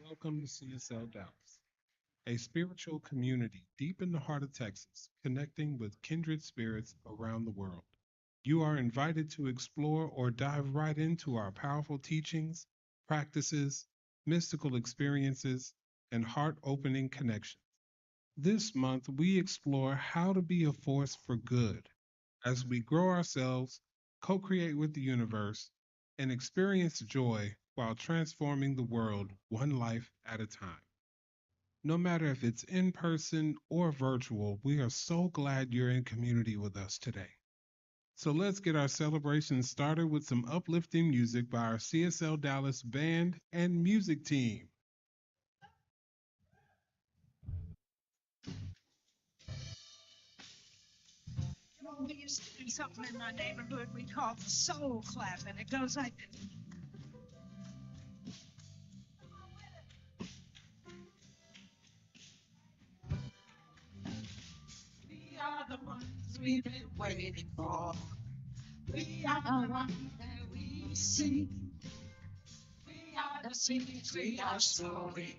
Welcome to CSL Dallas, a spiritual community deep in the heart of Texas, connecting with kindred spirits around the world. You are invited to explore or dive right into our powerful teachings, practices, mystical experiences, and heart opening connections. This month, we explore how to be a force for good as we grow ourselves, co create with the universe, and experience joy while transforming the world one life at a time. No matter if it's in person or virtual, we are so glad you're in community with us today. So let's get our celebration started with some uplifting music by our CSL Dallas band and music team. We used to do something in my neighborhood we called the soul clap, and it goes like this. We are the ones we've been waiting for. We are the ones that we seek. We are the seeds we are sowing.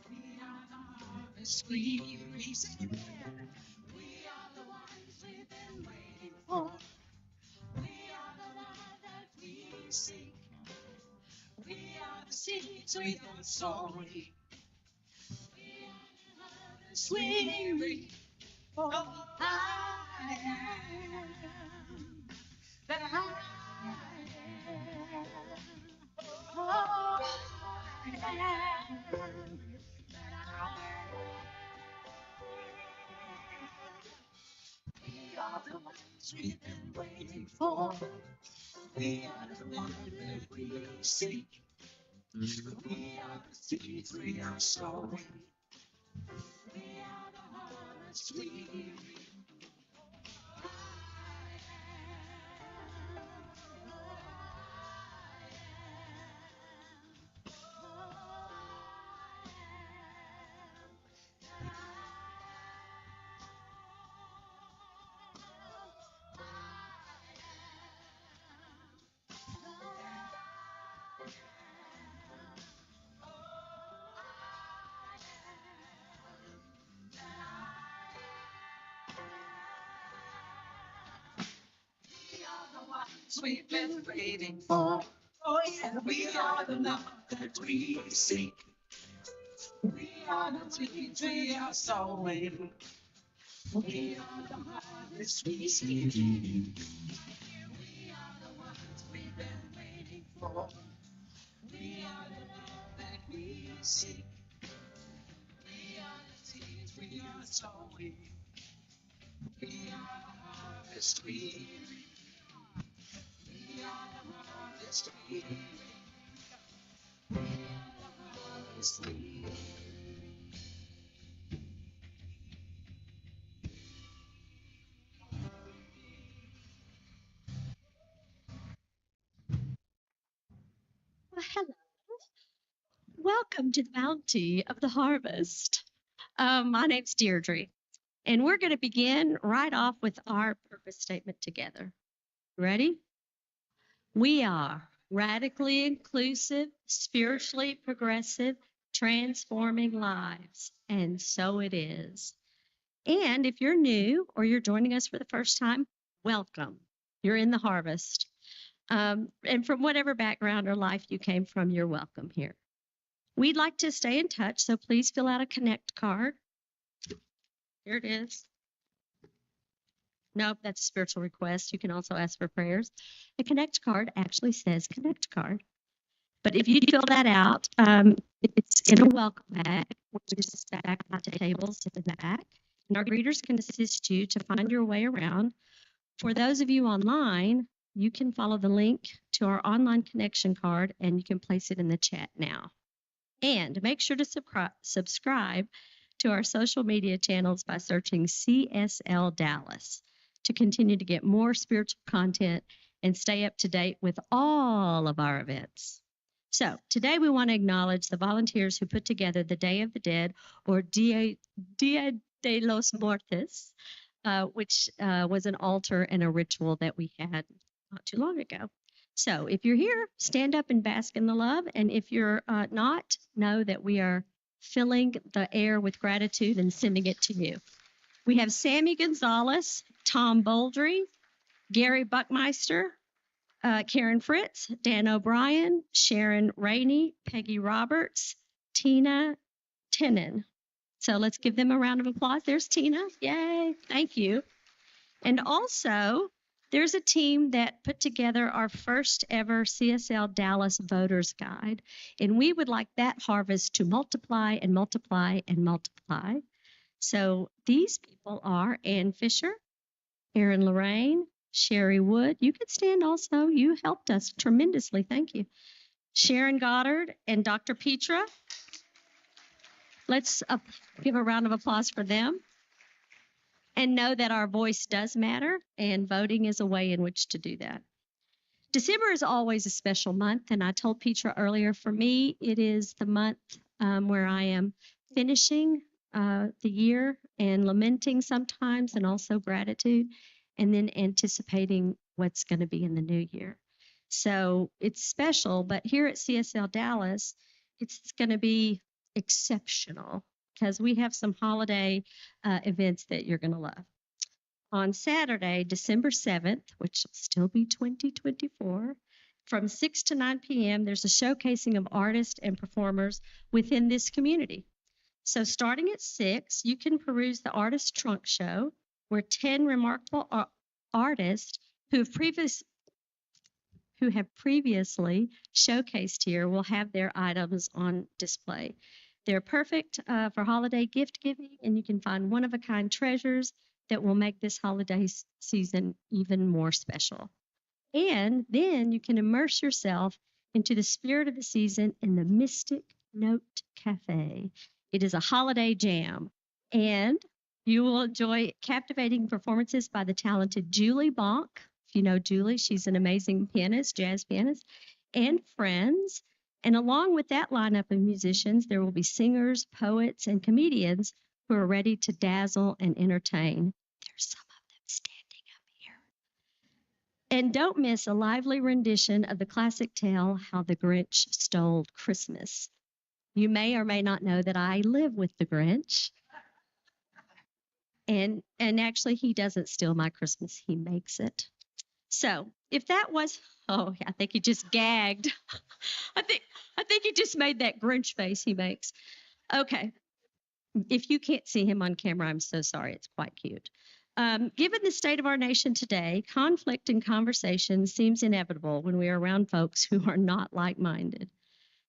We are the harvest we receive. We are the ones we've been waiting for. We are the ones that we seek. We are the seeds we are sowing. We are the harvest we reap. Oh, I am that I am. Oh, I am that I am. We are the ones we've been waiting for. We are the ones that we seek. We are the seeds we are sowing. We are the harvest we reap. We are the ones we've been waiting for. Oh yeah, we are the love that we seek. We are the seeds we are sowing. We are the harvest we seek. We are the ones we've been waiting for. We are the love that we seek. We are the seeds we are sowing. We are the harvest we reap. We are the harvest we reap. We are the harvest we reap. Well, hello. Welcome to the bounty of the harvest. My name's Deirdre, and we're going to begin right off with our purpose statement together. Ready? We are radically inclusive, spiritually progressive, transforming lives. And so it is. And if you're new or you're joining us for the first time, welcome. You're in the harvest. And from whatever background or life you came from, you're welcome here. We'd like to stay in touch, so please fill out a connect card. Here it is. Nope, that's a spiritual request. You can also ask for prayers. The connect card actually says connect card. But if you fill that out, it's in a welcome bag, which is stacked at the tables in the back. And our greeters can assist you to find your way around. For those of you online, you can follow the link to our online connection card and you can place it in the chat now. And make sure to subscribe to our social media channels by searching CSL Dallas to continue to get more spiritual content and stay up to date with all of our events. So today we want to acknowledge the volunteers who put together the Day of the Dead, or Dia de los Muertos, which was an altar and a ritual that we had not too long ago. So if you're here, stand up and bask in the love. And if you're not, know that we are filling the air with gratitude and sending it to you. We have Sammy Gonzalez, Tom Boldry, Gary Buckmeister, Karen Fritz, Dan O'Brien, Sharon Rainey, Peggy Roberts, Tina Tenen. So let's give them a round of applause. There's Tina. Yay. Thank you. And also, there's a team that put together our first ever CSL Dallas Voters Guide. And we would like that harvest to multiply and multiply and multiply. So these people are Ann Fisher, Erin Lorraine, Sherry Wood. You could stand also. You helped us tremendously. Thank you. Sharon Goddard and Dr. Petra. Let's give a round of applause for them. And know that our voice does matter, and voting is a way in which to do that. December is always a special month, and I told Petra earlier, for me, it is the month where I am finishing the year and lamenting sometimes, and also gratitude, and then anticipating what's going to be in the new year. So it's special, but here at CSL Dallas, it's going to be exceptional because we have some holiday events that you're going to love. On Saturday, December 7th, which will still be 2024, from 6 to 9 p.m., there's a showcasing of artists and performers within this community. So starting at 6, you can peruse the Artist Trunk Show, where 10 remarkable artists who have previously showcased here will have their items on display. They're perfect for holiday gift giving, and you can find one-of-a-kind treasures that will make this holiday season even more special. And then you can immerse yourself into the spirit of the season in the Mystic Note Cafe. It is a holiday jam, and you will enjoy captivating performances by the talented Julie Bonk. If you know Julie, she's an amazing pianist, jazz pianist, and friends. And along with that lineup of musicians, there will be singers, poets, and comedians who are ready to dazzle and entertain. There's some of them standing up here. And don't miss a lively rendition of the classic tale, How the Grinch Stole Christmas. You may or may not know that I live with the Grinch. And actually, he doesn't steal my Christmas, he makes it. So if that was, oh, I think he just gagged. I think he just made that Grinch face he makes. Okay. If you can't see him on camera, I'm so sorry. It's quite cute. Given the state of our nation today, conflict in conversation seems inevitable when we are around folks who are not like-minded.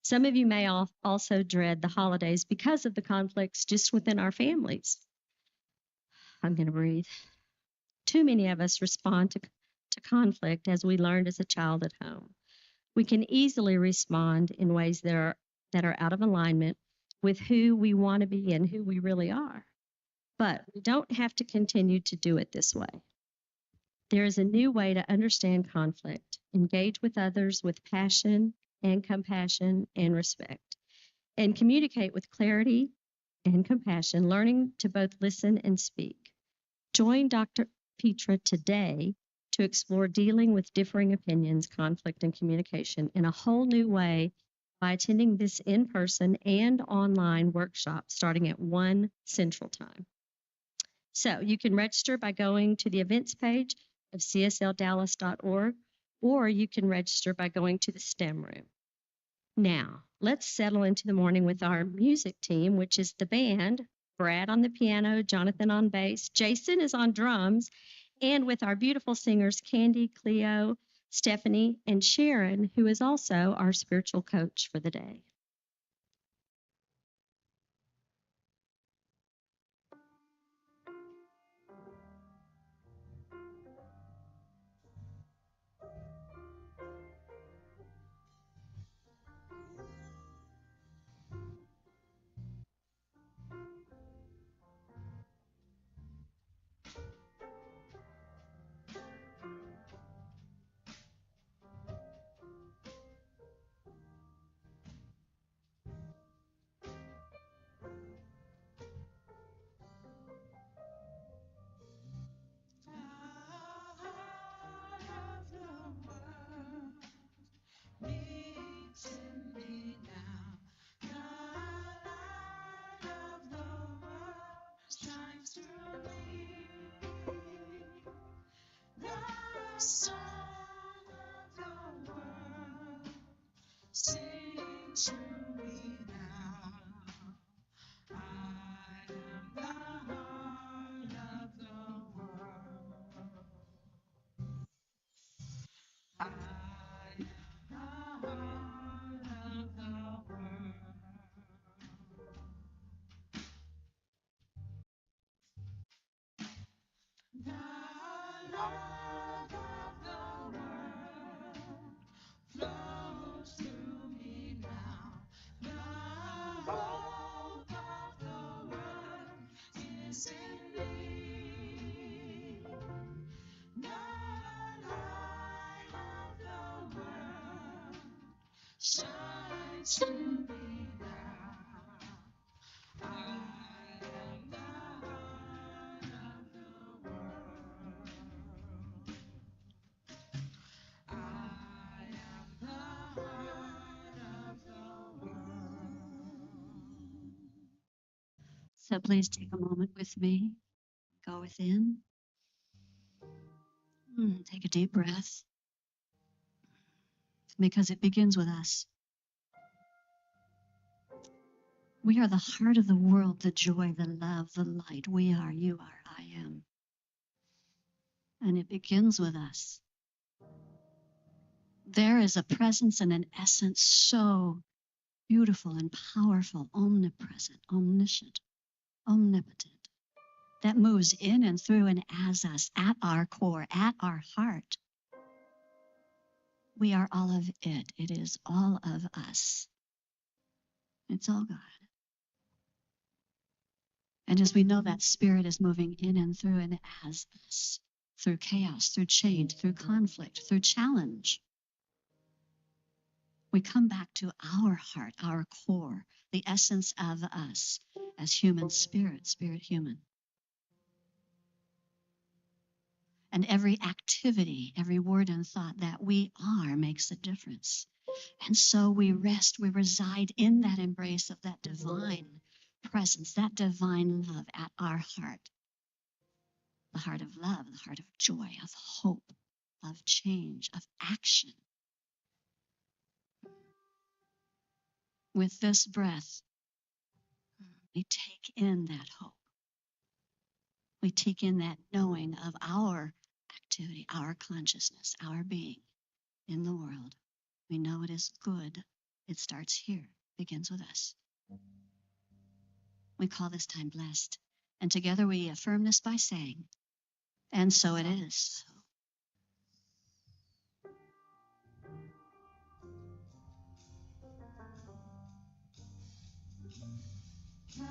Some of you may also dread the holidays because of the conflicts just within our families. I'm going to breathe. Too many of us respond to conflict as we learned as a child at home. We can easily respond in ways that are out of alignment with who we want to be and who we really are. But we don't have to continue to do it this way. There is a new way to understand conflict, engage with others with passion and compassion and respect, and communicate with clarity and compassion, learning to both listen and speak. Join Dr. Petra today to explore dealing with differing opinions, conflict, and communication in a whole new way by attending this in-person and online workshop starting at 1 Central Time. So you can register by going to the events page of csldallas.org, or you can register by going to the STEM room. Now, let's settle into the morning with our music team, which is the band, Brad on the piano, Jonathan on bass, Jason is on drums, and with our beautiful singers, Candy, Cleo, Stephanie, and Sharon, who is also our spiritual coach for the day. Son of the world, sing to me now. I am the heart of the world. I am the heart of the world. The love of the world flows through me now. The hope of the world is in me. The light of the world shines through me now. I am the heart of the world. I am the heart of the world. So please take a moment with me. Go within. Take a deep breath because it begins with us. We are the heart of the world, the joy, the love, the light. We are, you are, I am. And it begins with us. There is a presence and an essence so beautiful and powerful, omnipresent, omniscient, omnipotent, that moves in and through and as us, at our core, at our heart. We are all of it. It is all of us. It's all God. And as we know that Spirit is moving in and through and as us, through chaos, through change, through conflict, through challenge, we come back to our heart, our core, the essence of us as human spirit, spirit human. And every activity, every word and thought that we are makes a difference. And so we rest, we reside in that embrace of that divine presence, that divine love at our heart. The heart of love, the heart of joy, of hope, of change, of action. With this breath, we take in that hope. We take in that knowing of our activity, our consciousness, our being in the world. We know it is good. It starts here, begins with us. We call this time blessed. And together we affirm this by saying, and so it is. The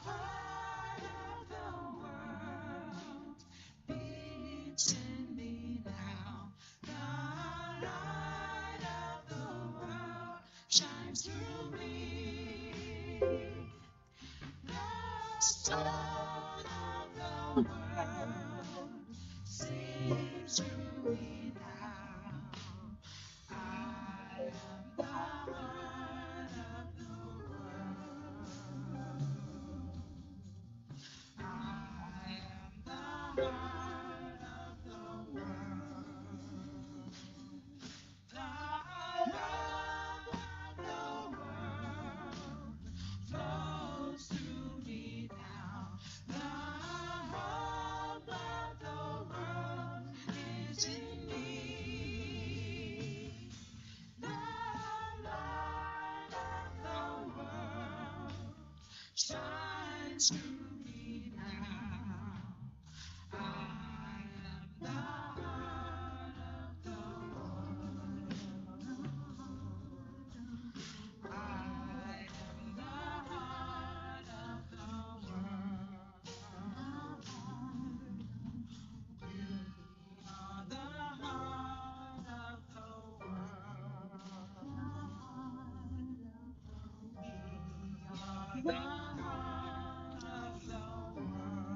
heart of the world beats in me now. The light of the world shines through me. The Son of the world sings through me now. I am the heart of the world. I am the heart of the world. The love of the world flows through me now. The hope of the world is in me. The light of the world shines through me now. I am the heart of the world. I am the heart of the world. You are the heart of the world. We are the heart of the world.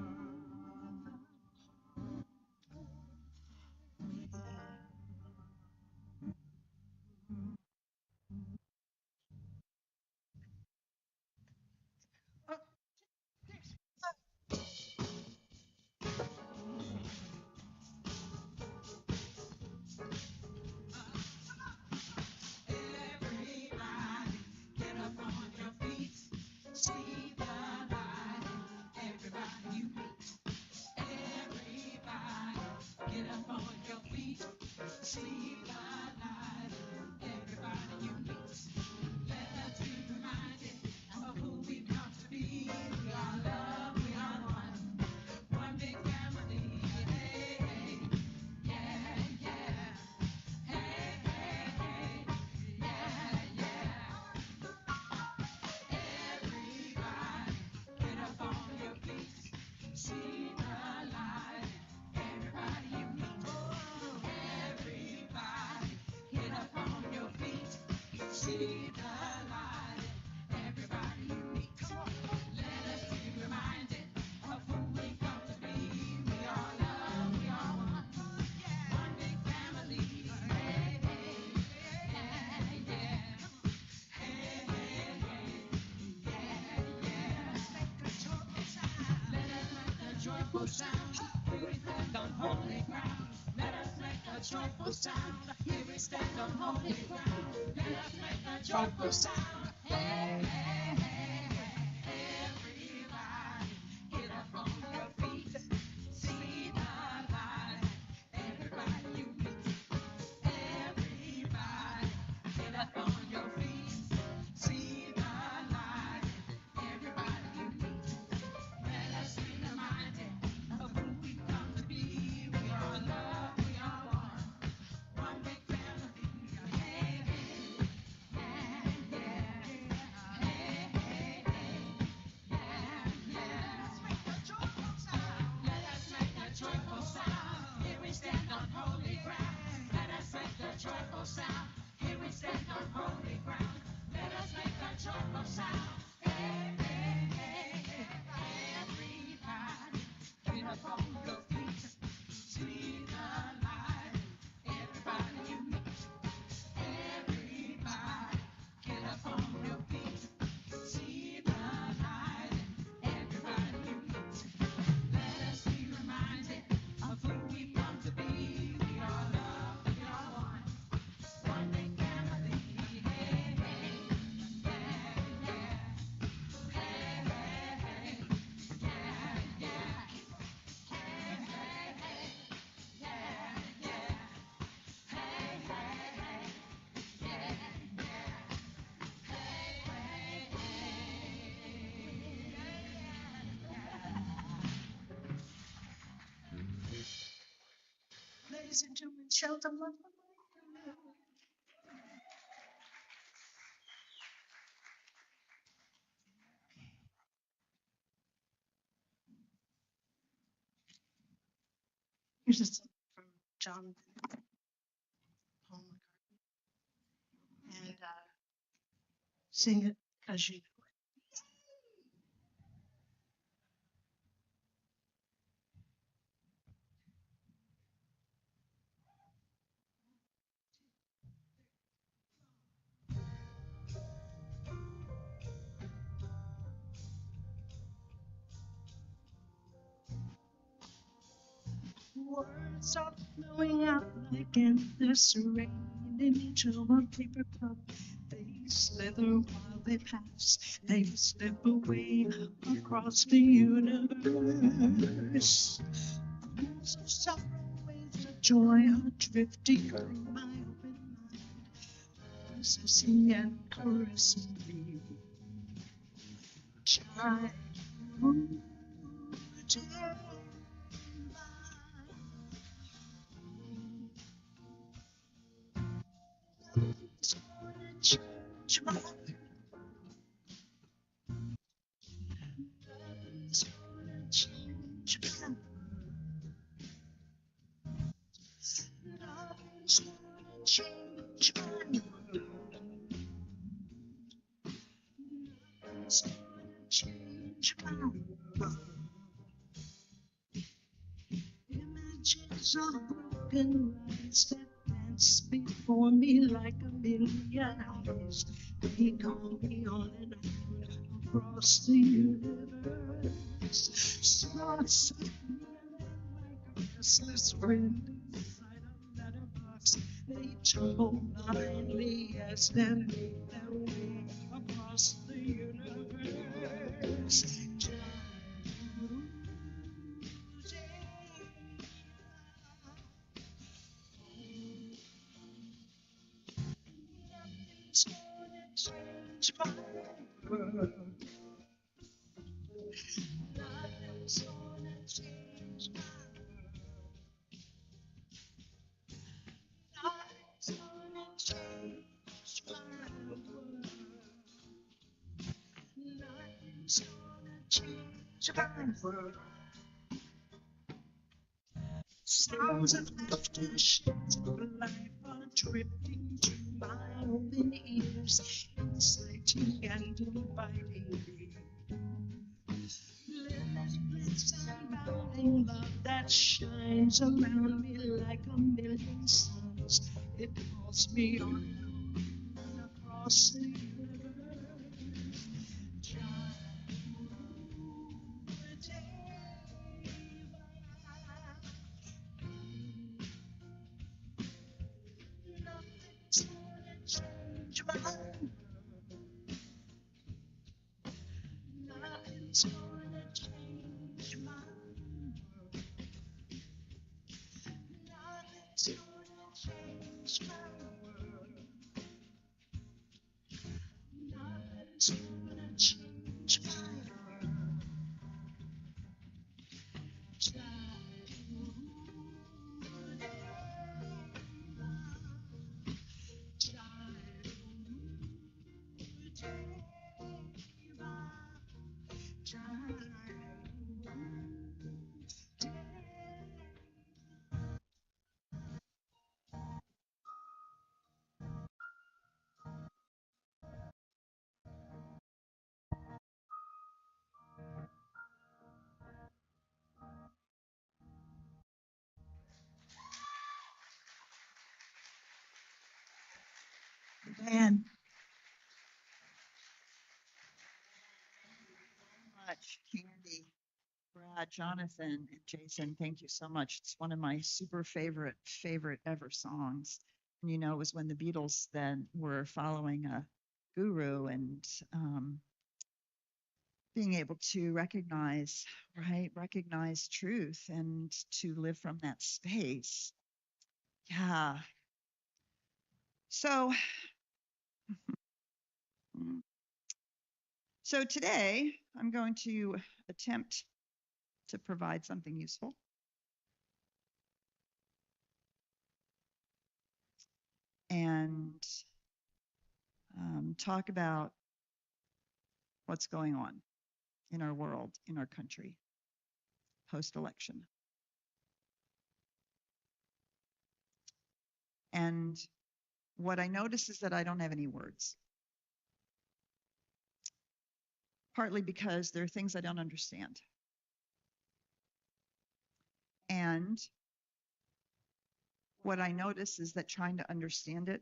See the light, everybody you meet. Let us be reminded of who we come to be. We are love, we are one big family. Hey, hey, yeah, yeah. Hey, hey, hey, yeah, yeah. Everybody, get up on your feet. See the light, everybody you meet. Everybody, get up on your feet. See the light, everybody you meet. Let us be reminded of who we come to be. We are love, we are one big family. Hey, hey, yeah, yeah. Hey, hey, hey, yeah, yeah. Let us make a joyful sound. Here we stand on holy ground. Let us make a joyful sound. Here we stand on holy ground. Let us make a joyful sound. Hey, hey, hey, hey. Everybody, get up on your feet. See the light. Everybody you meet. Everybody, get up on your feet. See the light. Everybody you meet. Let us be reminded of who we come to be. We are love, we are one big family. Hey, hey, yeah, yeah. Hey, hey, hey, yeah, yeah. Let us make a joyful sound. Here we stand on holy ground. Let us make a joyful sound. Here we stand on holy ground. Let us make a joyful sound. Hey, hey, hey, hey. Everybody, get up on your feet. See the light. Everybody you meet. Everybody, get up on your feet. See the light. Everybody you meet. Let us be reminded of who we come to be. We are love, we are one big family. Hey, hey, yeah, yeah. Hey, hey, hey, yeah, yeah. Hey, hey, hey, yeah, yeah. Hey, hey, hey, yeah, yeah. Hey, hey, hey. Ladies and gentlemen, shout the love. Here's a song from John Paul McCartney, and sing it as you know it. Words are flowing out like endless rain in each of a paper cup. They slither while they pass. They slip away across the universe. Waves of sorrow, waves of joy are drifting through my open mind, possessing and caressing me. Child, it's gonna change my life. It's gonna change my life. Nothing's gonna change my world. Nothing's gonna change my world. Images of broken lights that dance before me like a million eyes. They call me on and on across the universe. Stars of me like a restless wind inside a letterbox. They tumble blindly as they make their way across the universe. my world. Nothing's gonna change my world. Nothing's gonna change my world. Nothing's gonna change my world. Sounds of laughter, shades of life are drifting to my open ears, exciting and inviting me. Limitless and bounding love that shines around me like a million suns. It calls me on and across the universe. Nothing's gonna change my world. Nothing's gonna change my world. Nothing's gonna change my world. Nothing's gonna change my world. Man, much Candy, Brad, Jonathan, and Jason. Thank you so much. It's one of my super favorite ever songs. And it was when the Beatles then were following a guru and being able to recognize, right, recognize truth and to live from that space. Yeah. So, mm, so today I'm going to attempt to provide something useful and talk about what's going on in our world, in our country, post-election. And what I notice is that I don't have any words, partly because there are things I don't understand. And what I notice is that trying to understand it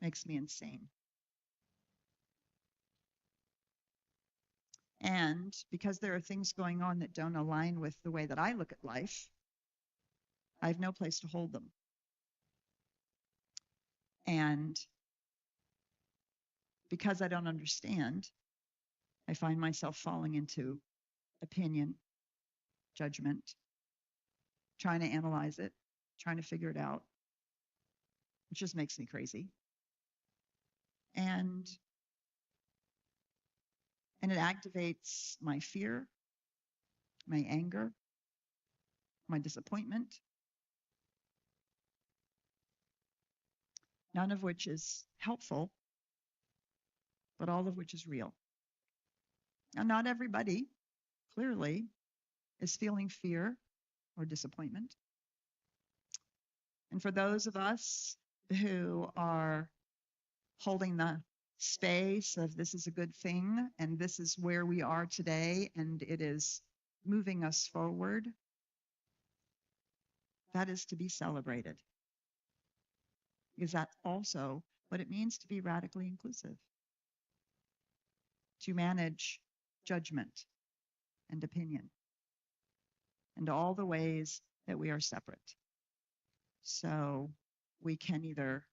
makes me insane. And because there are things going on that don't align with the way that I look at life, I have no place to hold them. And because I don't understand, I find myself falling into opinion, judgment, trying to analyze it, trying to figure it out. It just makes me crazy. And it activates my fear, my anger, my disappointment, none of which is helpful, but all of which is real. Now, not everybody, clearly, is feeling fear or disappointment. And for those of us who are holding the space of this is a good thing and this is where we are today and it is moving us forward, that is to be celebrated. Because that's also what it means to be radically inclusive, to manage judgment and opinion and all the ways that we are separate. So we can either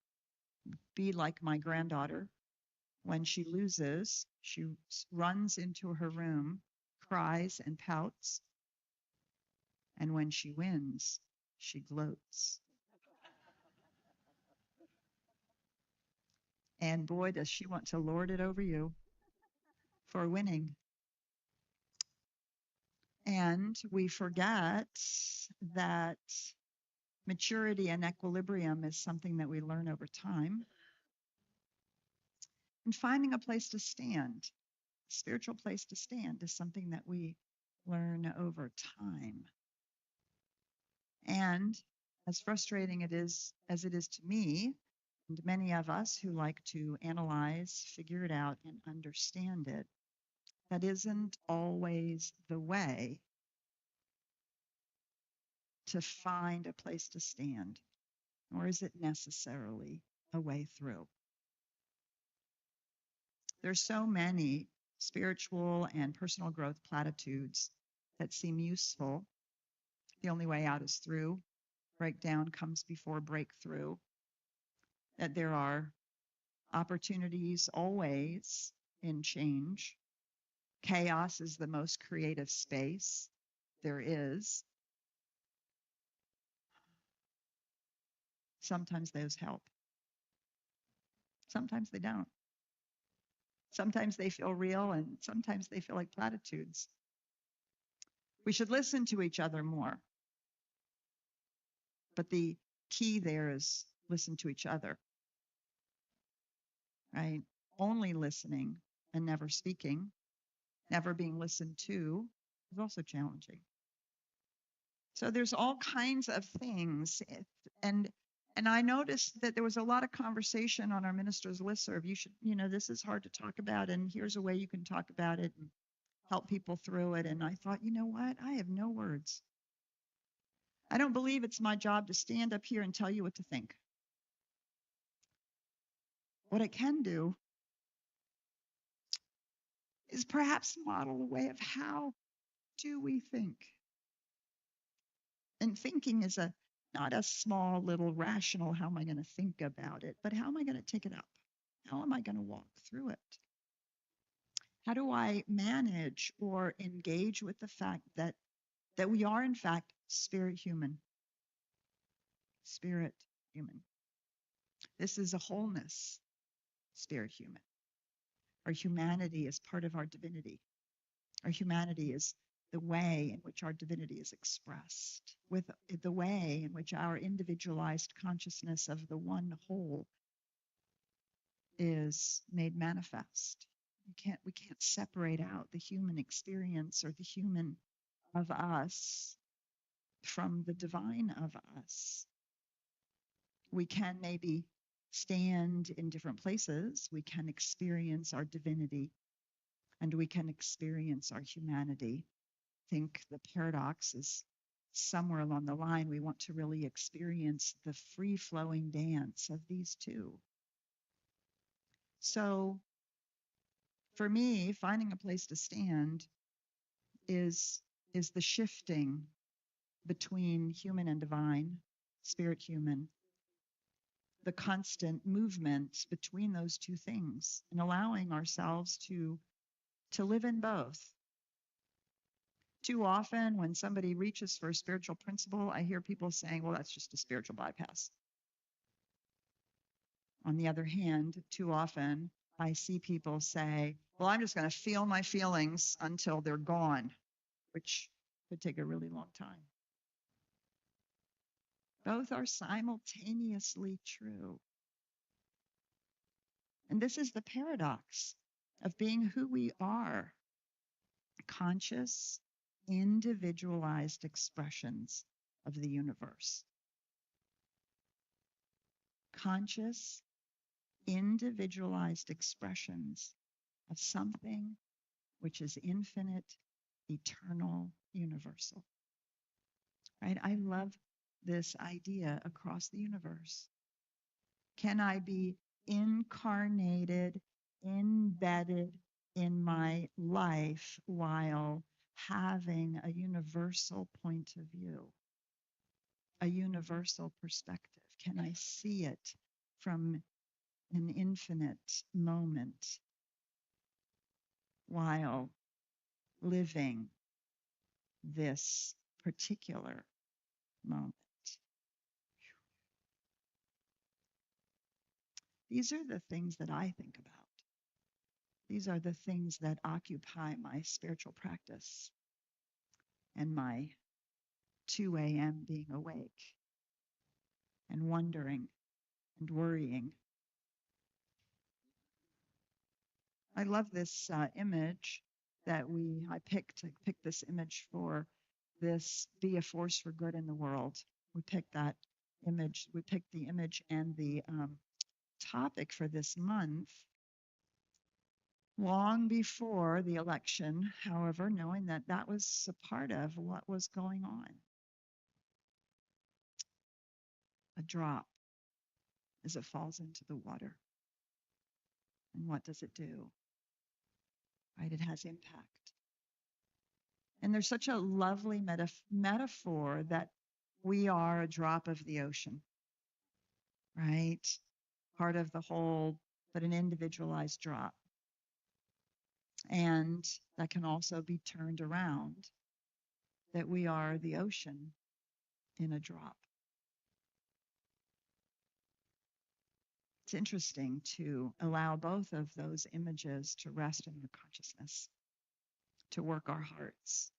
be like my granddaughter. When she loses, she runs into her room, cries and pouts. And when she wins, she gloats. And boy, does she want to lord it over you for winning. And we forget that maturity and equilibrium is something that we learn over time. And finding a place to stand, a spiritual place to stand, is something that we learn over time. And as frustrating it is as it is to me, and many of us who like to analyze, figure it out, and understand it, that isn't always the way to find a place to stand, nor is it necessarily a way through. There's so many spiritual and personal growth platitudes that seem useful. The only way out is through. Breakdown comes before breakthrough. That there are opportunities always in change. Chaos is the most creative space there is. Sometimes those help. Sometimes they don't. Sometimes they feel real and sometimes they feel like platitudes. We should listen to each other more. But the key there is listen to each other, right? Only listening and never speaking, never being listened to, is also challenging. So there's all kinds of things. And I noticed that there was a lot of conversation on our minister's listserv. You should, this is hard to talk about, and here's a way you can talk about it and help people through it. And I thought, you know what? I have no words. I don't believe it's my job to stand up here and tell you what to think. What I can do is perhaps model a way of how do we think. And thinking is not a small little rational, how am I going to think about it, but how am I going to take it up? How am I going to walk through it? How do I manage or engage with the fact that we are in fact spirit human? Spirit human. This is a wholeness, spirit human. Our humanity is part of our divinity. Our humanity is the way in which our divinity is expressed, with the way in which our individualized consciousness of the one whole is made manifest. We can't separate out the human experience or the human of us from the divine of us. We can maybe stand in different places. We can experience our divinity and we can experience our humanity. I think the paradox is somewhere along the line, we want to really experience the free-flowing dance of these two. So for me, finding a place to stand is the shifting between human and divine, spirit human, the constant movement between those two things, and allowing ourselves to live in both. Too often when somebody reaches for a spiritual principle, I hear people saying, well, that's just a spiritual bypass. On the other hand, too often I see people say, well, I'm just going to feel my feelings until they're gone, which could take a really long time. Both are simultaneously true. And this is the paradox of being who we are, conscious, individualized expressions of the universe. Conscious, individualized expressions of something which is infinite, eternal, universal. Right? I love this idea across the universe. Can I be incarnated, embedded in my life while having a universal point of view, a universal perspective? Can I see it from an infinite moment while living this particular moment? These are the things that I think about. These are the things that occupy my spiritual practice and my 2 a.m. being awake and wondering and worrying. I love this image that I picked this image for this Be a Force for Good in the World. We picked that image. We picked the image and the topic for this month long before the election, however, knowing that that was a part of what was going on. A drop as it falls into the water. And what does it do? Right? It has impact. And there's such a lovely metaphor that we are a drop of the ocean, right? Part of the whole, but an individualized drop. And that can also be turned around, that we are the ocean in a drop. It's interesting to allow both of those images to rest in your consciousness, to work our hearts.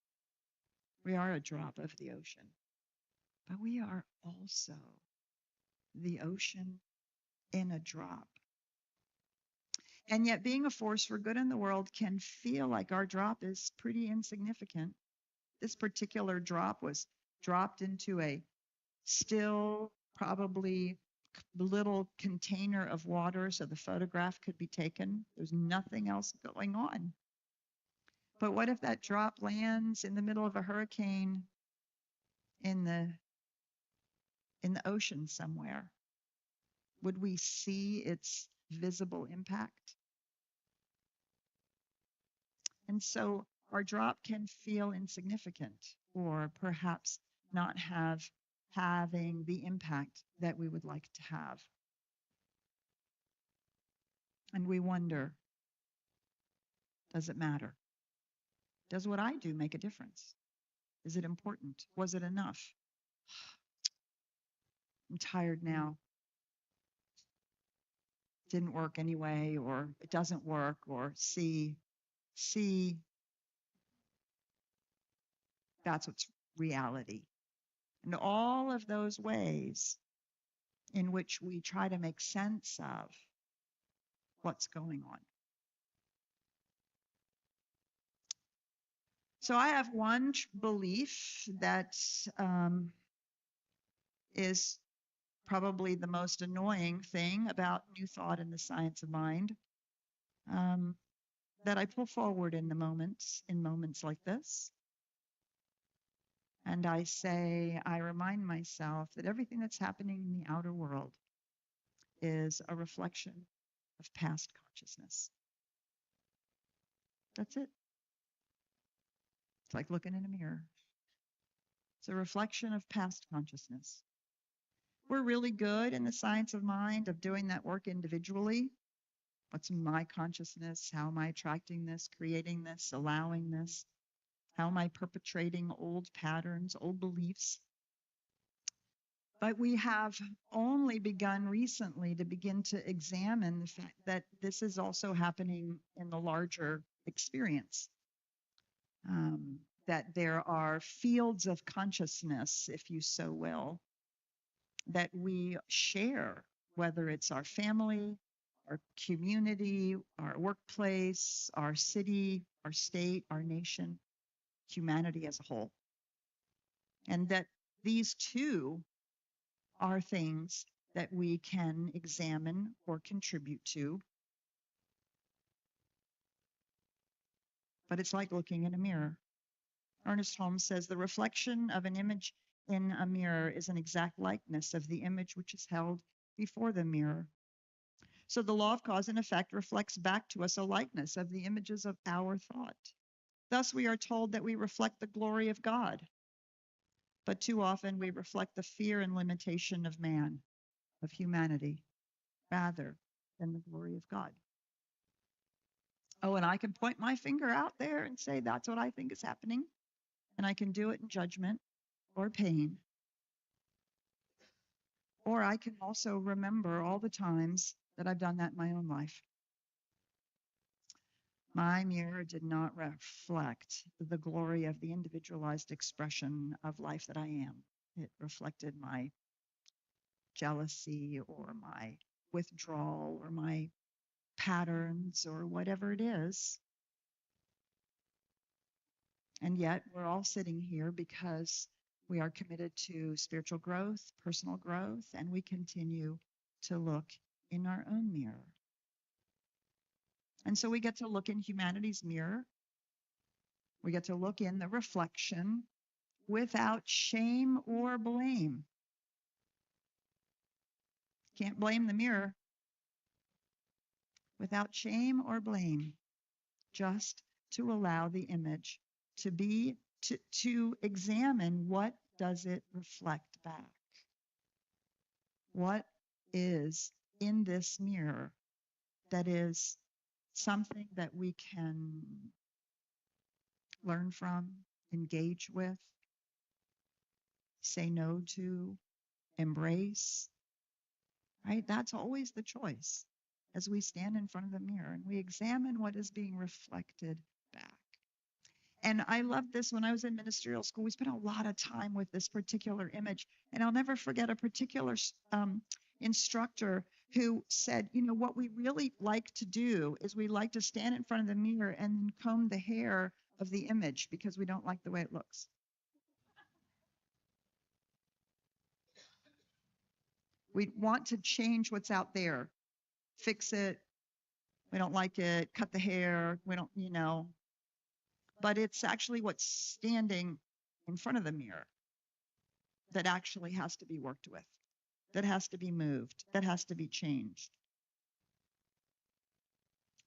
We are a drop of the ocean, but we are also the ocean in a drop. And yet being a force for good in the world can feel like our drop is pretty insignificant. This particular drop was dropped into a still, probably little container of water so the photograph could be taken. There's nothing else going on. But what if that drop lands in the middle of a hurricane in the ocean somewhere? Would we see its visible impact? And so our drop can feel insignificant, or perhaps not having the impact that we would like to have. And we wonder, does it matter? Does what I do make a difference? Is it important? Was it enough? I'm tired now. Didn't work anyway, or it doesn't work, or see, that's what's reality. And all of those ways in which we try to make sense of what's going on. So I have one belief that is probably the most annoying thing about New Thought in the Science of Mind, that I pull forward in moments like this. And I remind myself that everything that's happening in the outer world is a reflection of past consciousness. That's it. It's like looking in a mirror. It's a reflection of past consciousness. We're really good in the science of mind of doing that work individually. What's my consciousness? How am I attracting this, creating this, allowing this? How am I perpetrating old patterns, old beliefs? But we have only begun recently to begin to examine the fact that this is also happening in the larger experience. That there are fields of consciousness, if you so will, that we share, whether it's our family, our community, our workplace, our city, our state, our nation, humanity as a whole. And that these two are things that we can examine or contribute to. But it's like looking in a mirror. Ernest Holmes says the reflection of an image in a mirror is an exact likeness of the image which is held before the mirror. So the law of cause and effect reflects back to us a likeness of the images of our thought. Thus we are told that we reflect the glory of God. But too often we reflect the fear and limitation of man, of humanity, rather than the glory of God. Oh, and I can point my finger out there and say, that's what I think is happening. And I can do it in judgment or pain. Or I can also remember all the times that I've done that in my own life. My mirror did not reflect the glory of the individualized expression of life that I am. It reflected my jealousy or my withdrawal or my patterns or whatever it is. And yet we're all sitting here because we are committed to spiritual growth, personal growth, and we continue to look in our own mirror. And so we get to look in humanity's mirror. We get to look in the reflection without shame or blame. Can't blame the mirror. Without shame or blame, just to allow the image to be, to examine what does it reflect back? What is in this mirror that is something that we can learn from, engage with, say no to, embrace, right? That's always the choice as we stand in front of the mirror and we examine what is being reflected back. And I loved this when I was in ministerial school. We spent a lot of time with this particular image. And I'll never forget a particular instructor who said, you know, what we really like to do is we like to stand in front of the mirror and then comb the hair of the image because we don't like the way it looks. We want to change what's out there, fix it. We don't like it, cut the hair. We don't, you know, but it's actually what's standing in front of the mirror that actually has to be worked with, that has to be moved, that has to be changed.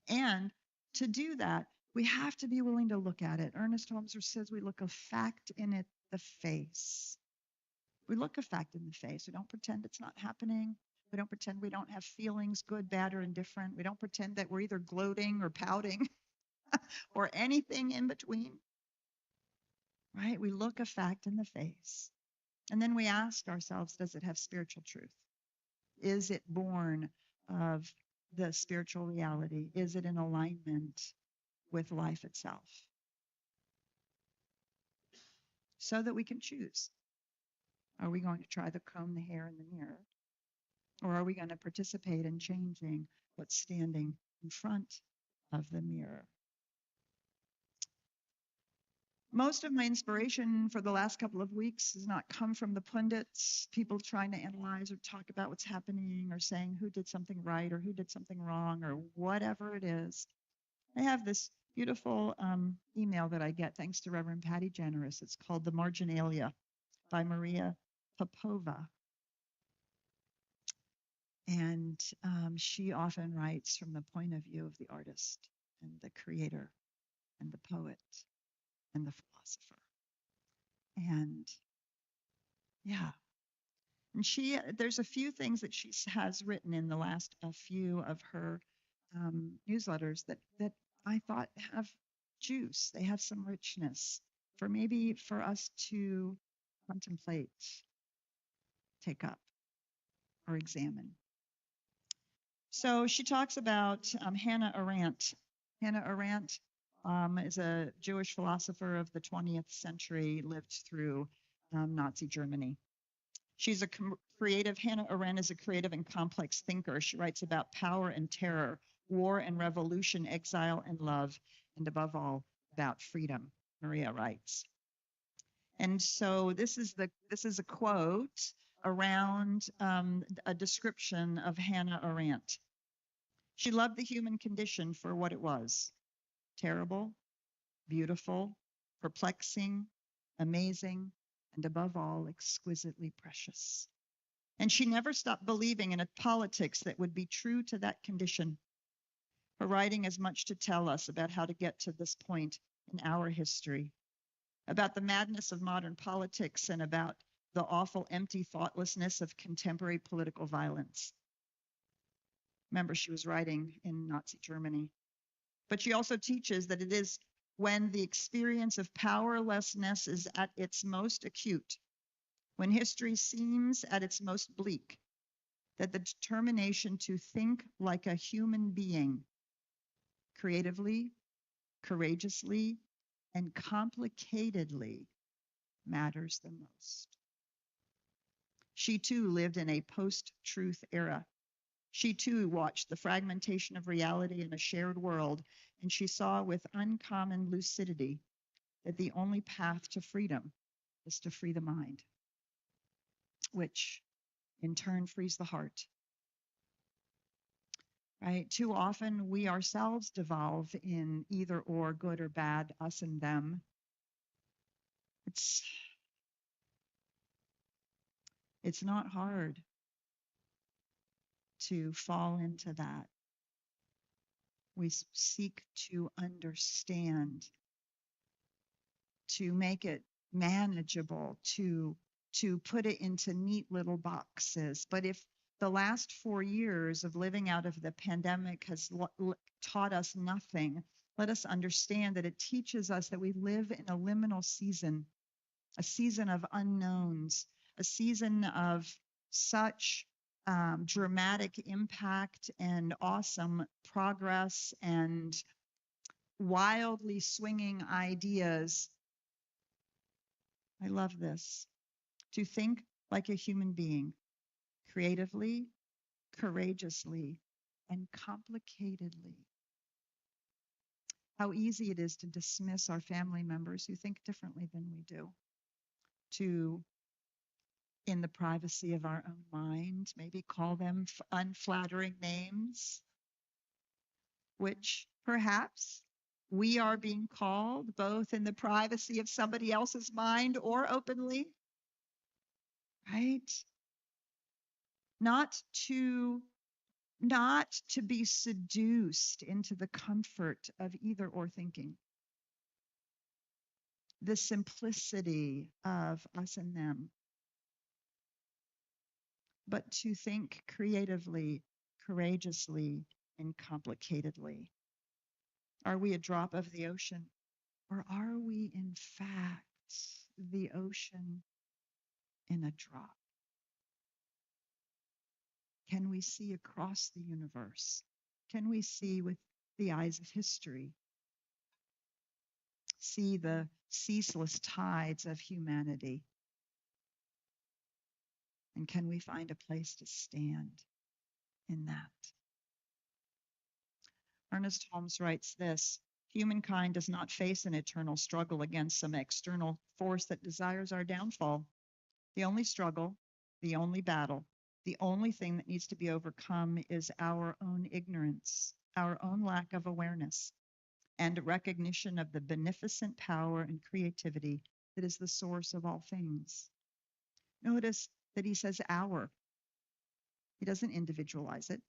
And to do that, we have to be willing to look at it. Ernest Holmes says we look a fact in it, the face. We look a fact in the face. We don't pretend it's not happening. We don't pretend we don't have feelings, good, bad, or indifferent. We don't pretend that we're either gloating or pouting or anything in between, right? We look a fact in the face. And then we ask ourselves, does it have spiritual truth? Is it born of the spiritual reality? Is it in alignment with life itself? So that we can choose. Are we going to try to comb the hair in the mirror? Or are we going to participate in changing what's standing in front of the mirror? Most of my inspiration for the last couple of weeks has not come from the pundits, people trying to analyze or talk about what's happening or saying who did something right or who did something wrong or whatever it is. I have this beautiful email that I get thanks to Reverend Patty Generous. It's called The Marginalia by Maria Popova. And she often writes from the point of view of the artist and the creator and the poet and the philosopher. And yeah, and there's a few things that she has written in the last few of her newsletters that I thought have juice. They have some richness for us to contemplate, take up, or examine. So she talks about Hannah Arendt. Hannah Arendt is a Jewish philosopher of the 20th century, lived through Nazi Germany. She's a creative. Hannah Arendt is a creative and complex thinker. She writes about power and terror, war and revolution, exile and love, and above all, about freedom, Maria writes. And so this is a quote around a description of Hannah Arendt. She loved the human condition for what it was: terrible, beautiful, perplexing, amazing, and above all, exquisitely precious. And she never stopped believing in a politics that would be true to that condition. Her writing has much to tell us about how to get to this point in our history, about the madness of modern politics and about the awful, empty thoughtlessness of contemporary political violence. Remember, she was writing in Nazi Germany. But she also teaches that it is when the experience of powerlessness is at its most acute, when history seems at its most bleak, that the determination to think like a human being, creatively, courageously, and complicatedly, matters the most. She too lived in a post-truth era. She too watched the fragmentation of reality in a shared world, and she saw with uncommon lucidity that the only path to freedom is to free the mind, which in turn frees the heart. Right? Too often we ourselves devolve in either or, good or bad, us and them. It's not hard to fall into that. We seek to understand, to make it manageable, to put it into neat little boxes. But if the last 4 years of living out of the pandemic has taught us nothing, let us understand that it teaches us that we live in a liminal season, a season of unknowns, a season of such dramatic impact and awesome progress and wildly swinging ideas. I love this. To think like a human being, creatively, courageously, and complicatedly. How easy it is to dismiss our family members who think differently than we do, to, in the privacy of our own mind, maybe call them unflattering names, which perhaps we are being called both in the privacy of somebody else's mind or openly, right? Not to be seduced into the comfort of either or thinking. The simplicity of us and them, but to think creatively, courageously, and complicatedly. Are we a drop of the ocean, or are we in fact the ocean in a drop? Can we see across the universe? Can we see with the eyes of history? See the ceaseless tides of humanity? And can we find a place to stand in that? Ernest Holmes writes this: humankind does not face an eternal struggle against some external force that desires our downfall. The only struggle, the only battle, the only thing that needs to be overcome is our own ignorance, our own lack of awareness, and recognition of the beneficent power and creativity that is the source of all things. Notice that he says our. He doesn't individualize it,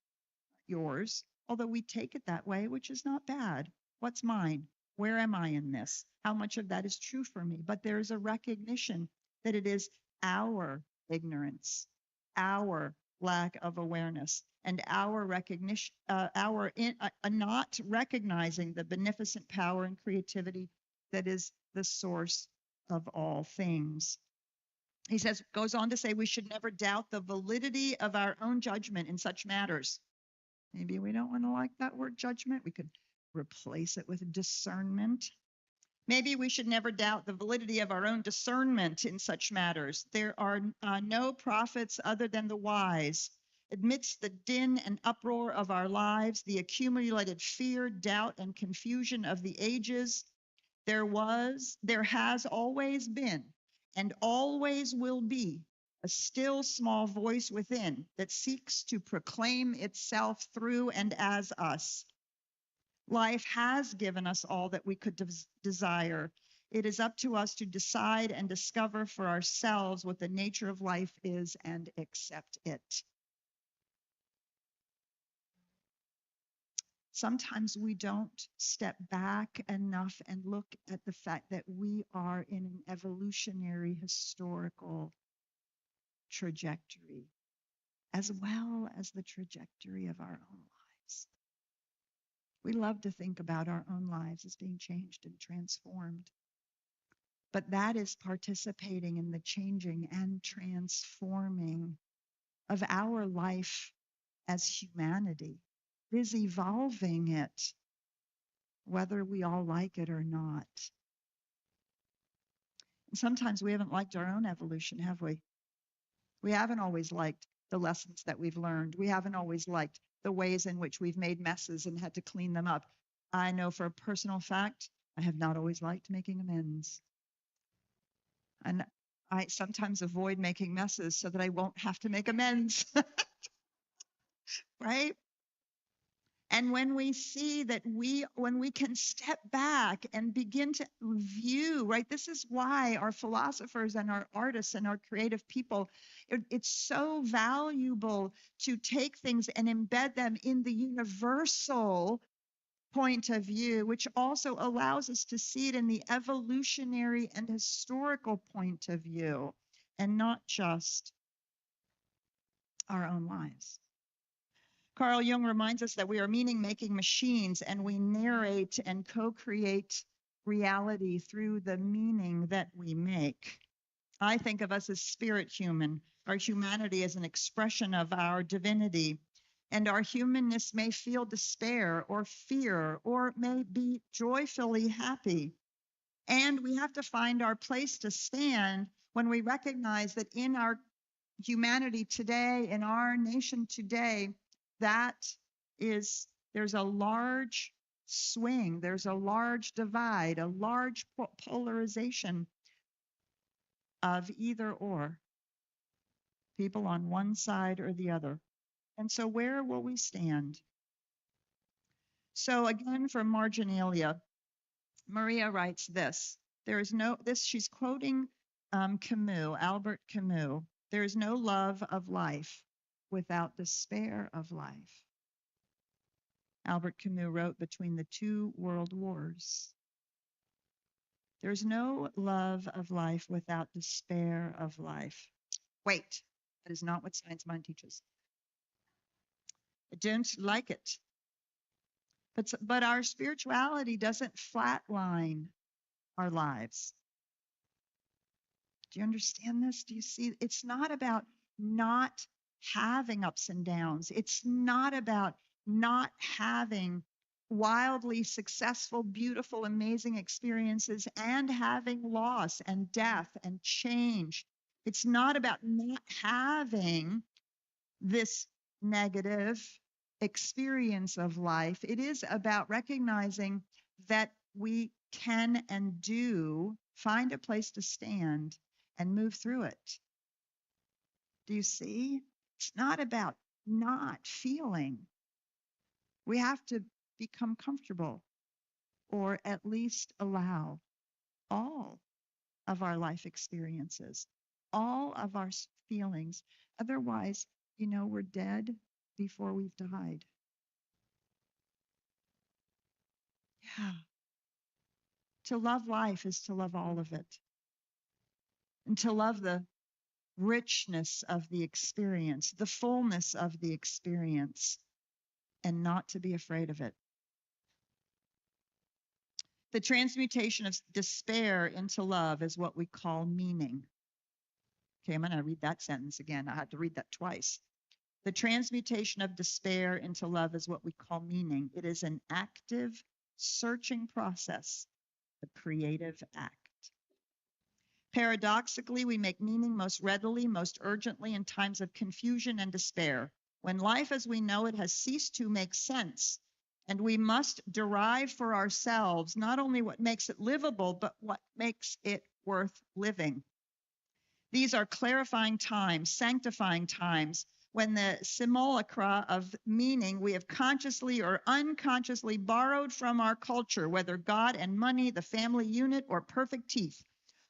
yours, although we take it that way, which is not bad. What's mine? Where am I in this? How much of that is true for me? But there's a recognition that it is our ignorance, our lack of awareness, and our recognition, not recognizing the beneficent power and creativity that is the source of all things. He says, goes on to say, we should never doubt the validity of our own judgment in such matters. Maybe we don't want to like that word judgment. We could replace it with discernment. Maybe we should never doubt the validity of our own discernment in such matters. There are no prophets other than the wise. Amidst the din and uproar of our lives, the accumulated fear, doubt, and confusion of the ages, there has always been, and always will be, a still small voice within that seeks to proclaim itself through and as us. Life has given us all that we could desire. It is up to us to decide and discover for ourselves what the nature of life is and accept it. Sometimes we don't step back enough and look at the fact that we are in an evolutionary historical trajectory, as well as the trajectory of our own lives. We love to think about our own lives as being changed and transformed, but that is participating in the changing and transforming of our life as humanity. It is evolving it, whether we all like it or not. And sometimes we haven't liked our own evolution, have we? We haven't always liked the lessons that we've learned. We haven't always liked the ways in which we've made messes and had to clean them up. I know for a personal fact, I have not always liked making amends. And I sometimes avoid making messes so that I won't have to make amends, right? And when we see that when we can step back and begin to view, right? This is why our philosophers and our artists and our creative people, it's so valuable to take things and embed them in the universal point of view, which also allows us to see it in the evolutionary and historical point of view, and not just our own lives. Carl Jung reminds us that we are meaning-making machines, and we narrate and co-create reality through the meaning that we make. I think of us as spirit human. Our humanity is an expression of our divinity, and our humanness may feel despair or fear, or may be joyfully happy. And we have to find our place to stand when we recognize that in our humanity today, in our nation today, there's a large swing, there's a large divide, a large polarization of either or, people on one side or the other. And so where will we stand? So again, from Marginalia, Maria writes this. She's quoting Camus, Albert Camus. There is no love of life without despair of life. Albert Camus wrote between the two world wars. There's no love of life without despair of life. Wait, that is not what science mind teaches. I don't like it. But our spirituality doesn't flatline our lives. Do you understand this? Do you see? It's not about not having ups and downs. It's not about not having wildly successful, beautiful, amazing experiences and having loss and death and change. It's not about not having this negative experience of life. It is about recognizing that we can and do find a place to stand and move through it. Do you see? It's not about not feeling. We have to become comfortable, or at least allow all of our life experiences, all of our feelings. Otherwise, we're dead before we've died. Yeah. To love life is to love all of it. And to love the richness of the experience, the fullness of the experience, and not to be afraid of it. The transmutation of despair into love is what we call meaning. Okay, I'm going to read that sentence again. I had to read that twice. The transmutation of despair into love is what we call meaning. It is an active, searching process, a creative act. Paradoxically, we make meaning most readily, most urgently in times of confusion and despair, when life as we know it has ceased to make sense, and we must derive for ourselves not only what makes it livable, but what makes it worth living. These are clarifying times, sanctifying times, when the simulacra of meaning we have consciously or unconsciously borrowed from our culture, whether God and money, the family unit, or perfect teeth,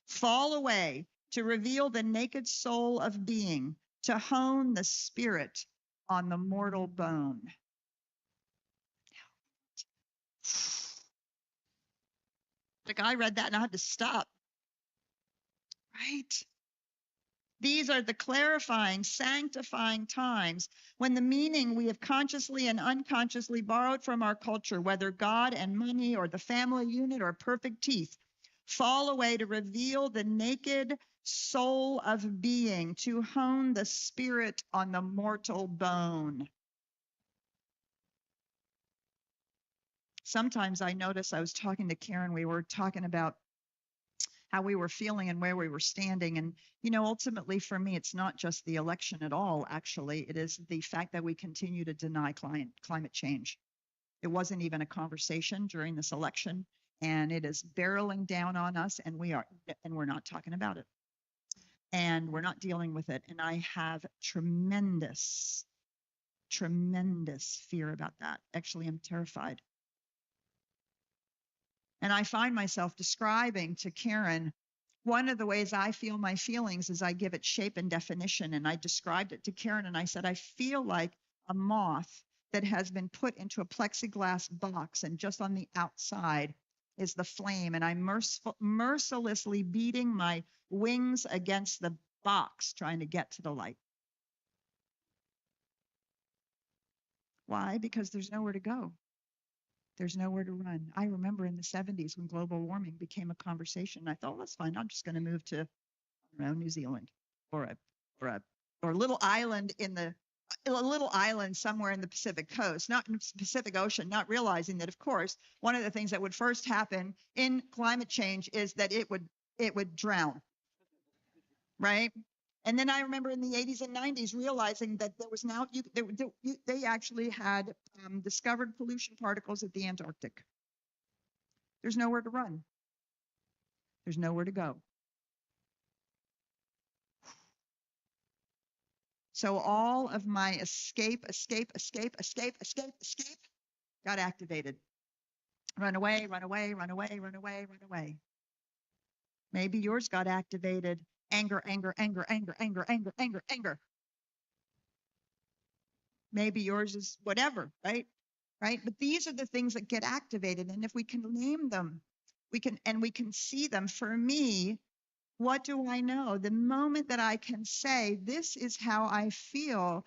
fall away to reveal the naked soul of being, to hone the spirit on the mortal bone. Like, I read that and I had to stop. Right? These are the clarifying, sanctifying times when the meaning we have consciously and unconsciously borrowed from our culture, whether God and money or the family unit or perfect teeth, fall away to reveal the naked soul of being, to hone the spirit on the mortal bone. Sometimes I notice, I was talking to Karen, we were talking about how we were feeling and where we were standing. And, ultimately for me, it's not just the election at all, actually. It is the fact that we continue to deny climate change. It wasn't even a conversation during this election, and it is barreling down on us, and we're not talking about it. And we're not dealing with it. And I have tremendous fear about that. Actually, I'm terrified. And I find myself describing to Karen, one of the ways I feel my feelings is I give it shape and definition. And I described it to Karen and I said, I feel like a moth that has been put into a plexiglass box, and just on the outside is the flame. And I'm mercilessly beating my wings against the box, trying to get to the light. Why? Because there's nowhere to go. There's nowhere to run. I remember in the 70s when global warming became a conversation. I thought, well, that's fine. I'm just going to move to, New Zealand or a little island somewhere in the Pacific coast, not in the Pacific Ocean, not realizing that, of course, one of the things that would first happen in climate change is that it would drown, right? And then I remember in the 80s and 90s realizing that there was now, they actually had discovered pollution particles at the Antarctic. There's nowhere to run. There's nowhere to go. So all of my escape got activated. Run away. Maybe yours got activated. Anger. Maybe yours is whatever, right? But these are the things that get activated. And if we can name them, we can see them. For me, what do I know? The moment that I can say, this is how I feel,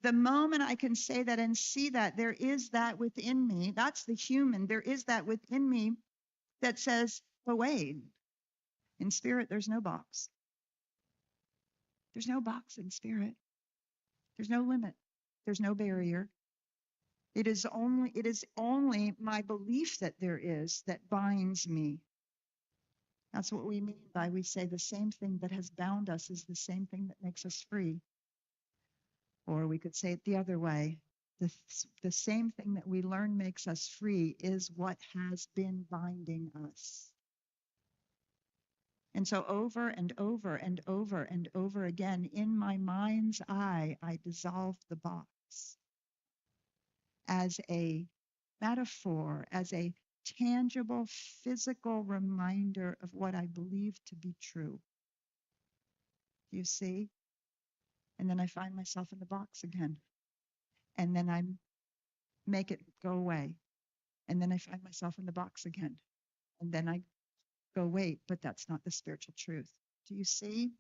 the moment I can say that and see that, there is that within me. That's the human. There is that within me that says, oh, wait, in spirit, there's no box. There's no box in spirit. There's no limit. There's no barrier. It is only my belief that there is that binds me. That's what we mean by, we say the same thing that has bound us is the same thing that makes us free. Or we could say it the other way. The same thing that we learn makes us free is what has been binding us. And so over and over again, in my mind's eye, I dissolve the box as a metaphor, as a tangible, physical reminder of what I believe to be true. Do you see? And then I find myself in the box again. And then I make it go away. And then I find myself in the box again. And then I go, wait, but that's not the spiritual truth. Do you see?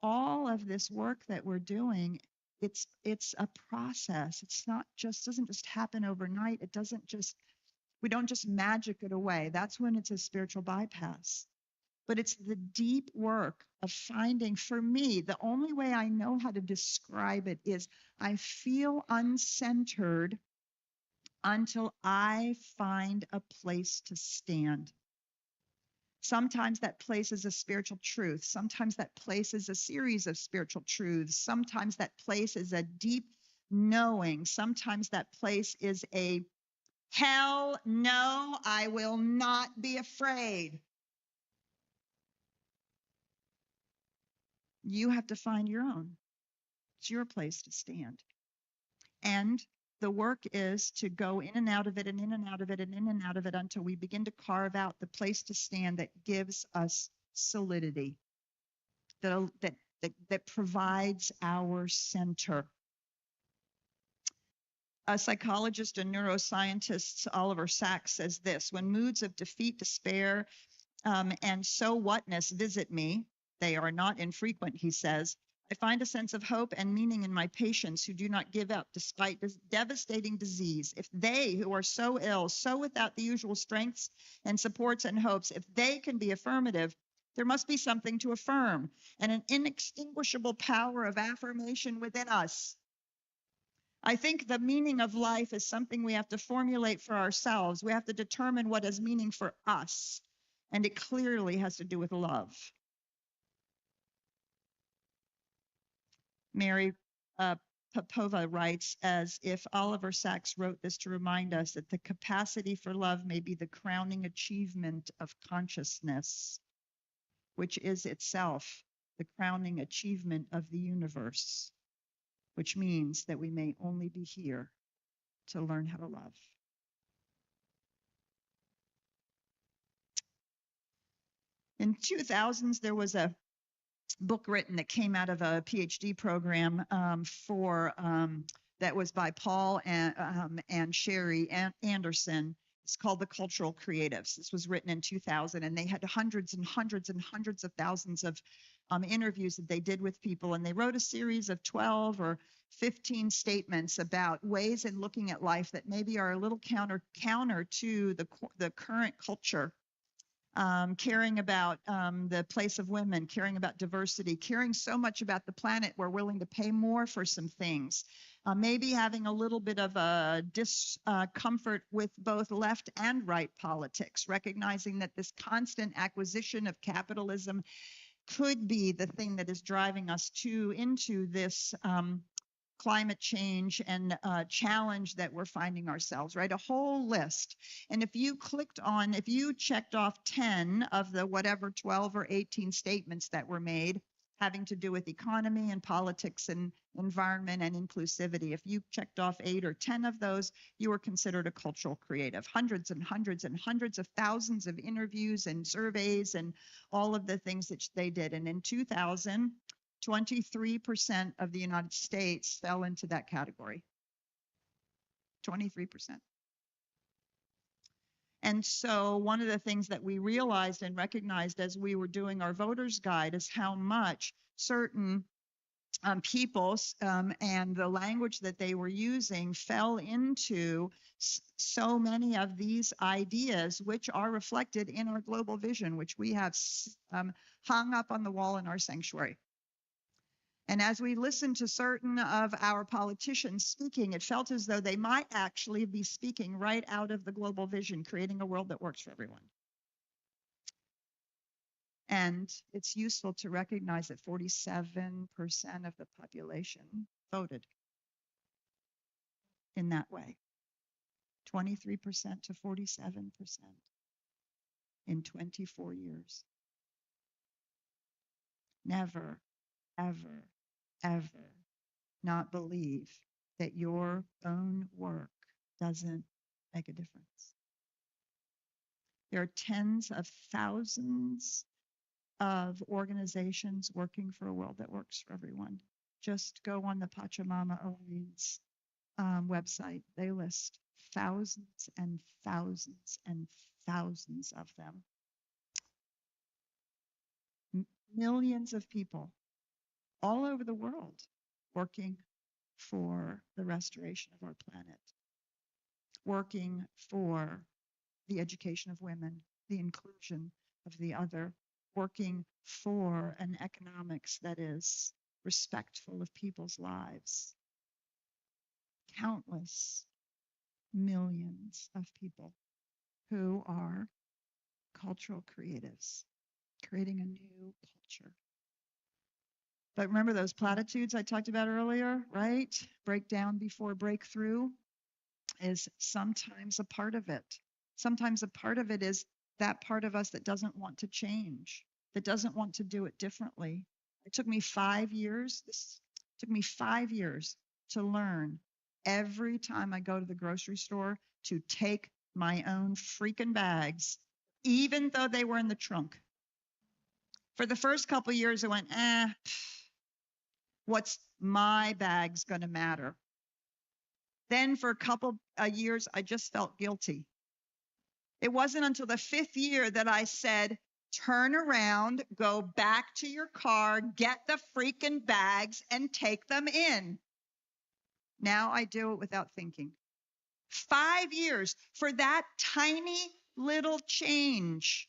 All of this work that we're doing, it's a process. It's not just, doesn't just happen overnight. We don't just magic it away. That's when it's a spiritual bypass. But it's the deep work of finding, for me, the only way I know how to describe it is I feel uncentered until I find a place to stand. Sometimes that place is a spiritual truth. Sometimes that place is a series of spiritual truths. Sometimes that place is a deep knowing. Sometimes that place is a hell no, I will not be afraid. You have to find your own. It's your place to stand. And the work is to go in and out of it and in and out of it and in and out of it until we begin to carve out the place to stand that gives us solidity, that provides our center. A psychologist and neuroscientist, Oliver Sacks, says this: when moods of defeat, despair, and so whatness visit me, they are not infrequent, he says, I find a sense of hope and meaning in my patients who do not give up despite this devastating disease. If they, who are so ill, so without the usual strengths and supports and hopes, if they can be affirmative, there must be something to affirm and an inextinguishable power of affirmation within us. I think the meaning of life is something we have to formulate for ourselves. We have to determine what is meaning for us. And it clearly has to do with love. Mary Popova writes, as if Oliver Sacks wrote this to remind us that the capacity for love may be the crowning achievement of consciousness, which is itself the crowning achievement of the universe, which means that we may only be here to learn how to love. In 2000s, there was a book written that came out of a PhD program that was by Paul and Sherry Anderson. It's called The Cultural Creatives. This was written in 2000, and they had hundreds and hundreds and hundreds of thousands of interviews that they did with people, and they wrote a series of 12 or 15 statements about ways in looking at life that maybe are a little counter to the current culture. Caring about the place of women, caring about diversity, caring so much about the planet, we're willing to pay more for some things. Maybe having a little bit of a discomfort with both left and right politics, recognizing that this constant acquisition of capitalism could be the thing that is driving us into this climate change and challenge that we're finding ourselves, right? A whole list. And if you checked off 10 of the whatever 12 or 18 statements that were made having to do with economy and politics and environment and inclusivity, if you checked off 8 or 10 of those, you were considered a cultural creative. Hundreds and hundreds and hundreds of thousands of interviews and surveys and all of the things that they did. And in 2000, 23% of the United States fell into that category. 23%. And so one of the things that we realized and recognized as we were doing our voters guide is how much certain people and the language that they were using fell into so many of these ideas, which are reflected in our global vision, which we have hung up on the wall in our sanctuary. And as we listened to certain of our politicians speaking, it felt as though they might actually be speaking right out of the global vision, creating a world that works for everyone. And it's useful to recognize that 47% of the population voted in that way. 23% to 47% in 24 years. Never, ever, ever not believe that your own work doesn't make a difference. There are tens of thousands of organizations working for a world that works for everyone. Just go on the Pachamama Alliance website. They list thousands and thousands and thousands of them. Millions of people all over the world working for the restoration of our planet, working for the education of women, the inclusion of the other, working for an economics that is respectful of people's lives. Countless millions of people who are cultural creatives, creating a new culture. But remember those platitudes I talked about earlier, right? Breakdown before breakthrough is sometimes a part of it. Sometimes a part of it is that part of us that doesn't want to change, that doesn't want to do it differently. It took me 5 years. This took me 5 years to learn every time I go to the grocery store to take my own freaking bags, even though they were in the trunk. For the first couple of years, I went, what's my bag's going to matter? Then for a couple of years, I just felt guilty. It wasn't until the 5th year that I said, turn around, go back to your car, get the freaking bags, and take them in. Now I do it without thinking. 5 years for that tiny little change.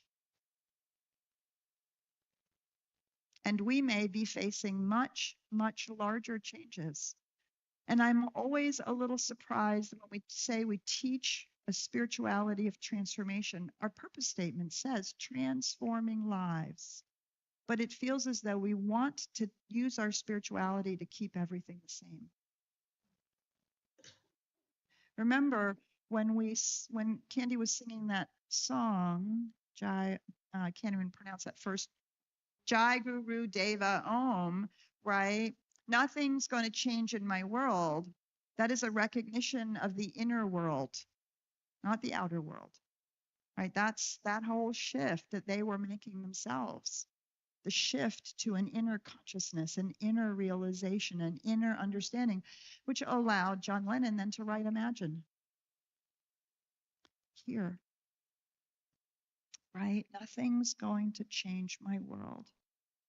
And we may be facing much, much larger changes. And I'm always a little surprised when we say we teach a spirituality of transformation. Our purpose statement says transforming lives. But it feels as though we want to use our spirituality to keep everything the same. Remember when Candy was singing that song, Jai, I can't even pronounce that first, Jai Guru Deva Om, right? Nothing's going to change in my world. That is a recognition of the inner world, not the outer world, right? That's that whole shift that they were making themselves. The shift to an inner consciousness, an inner realization, an inner understanding, which allowed John Lennon then to write Imagine. Here, right? Nothing's going to change my world.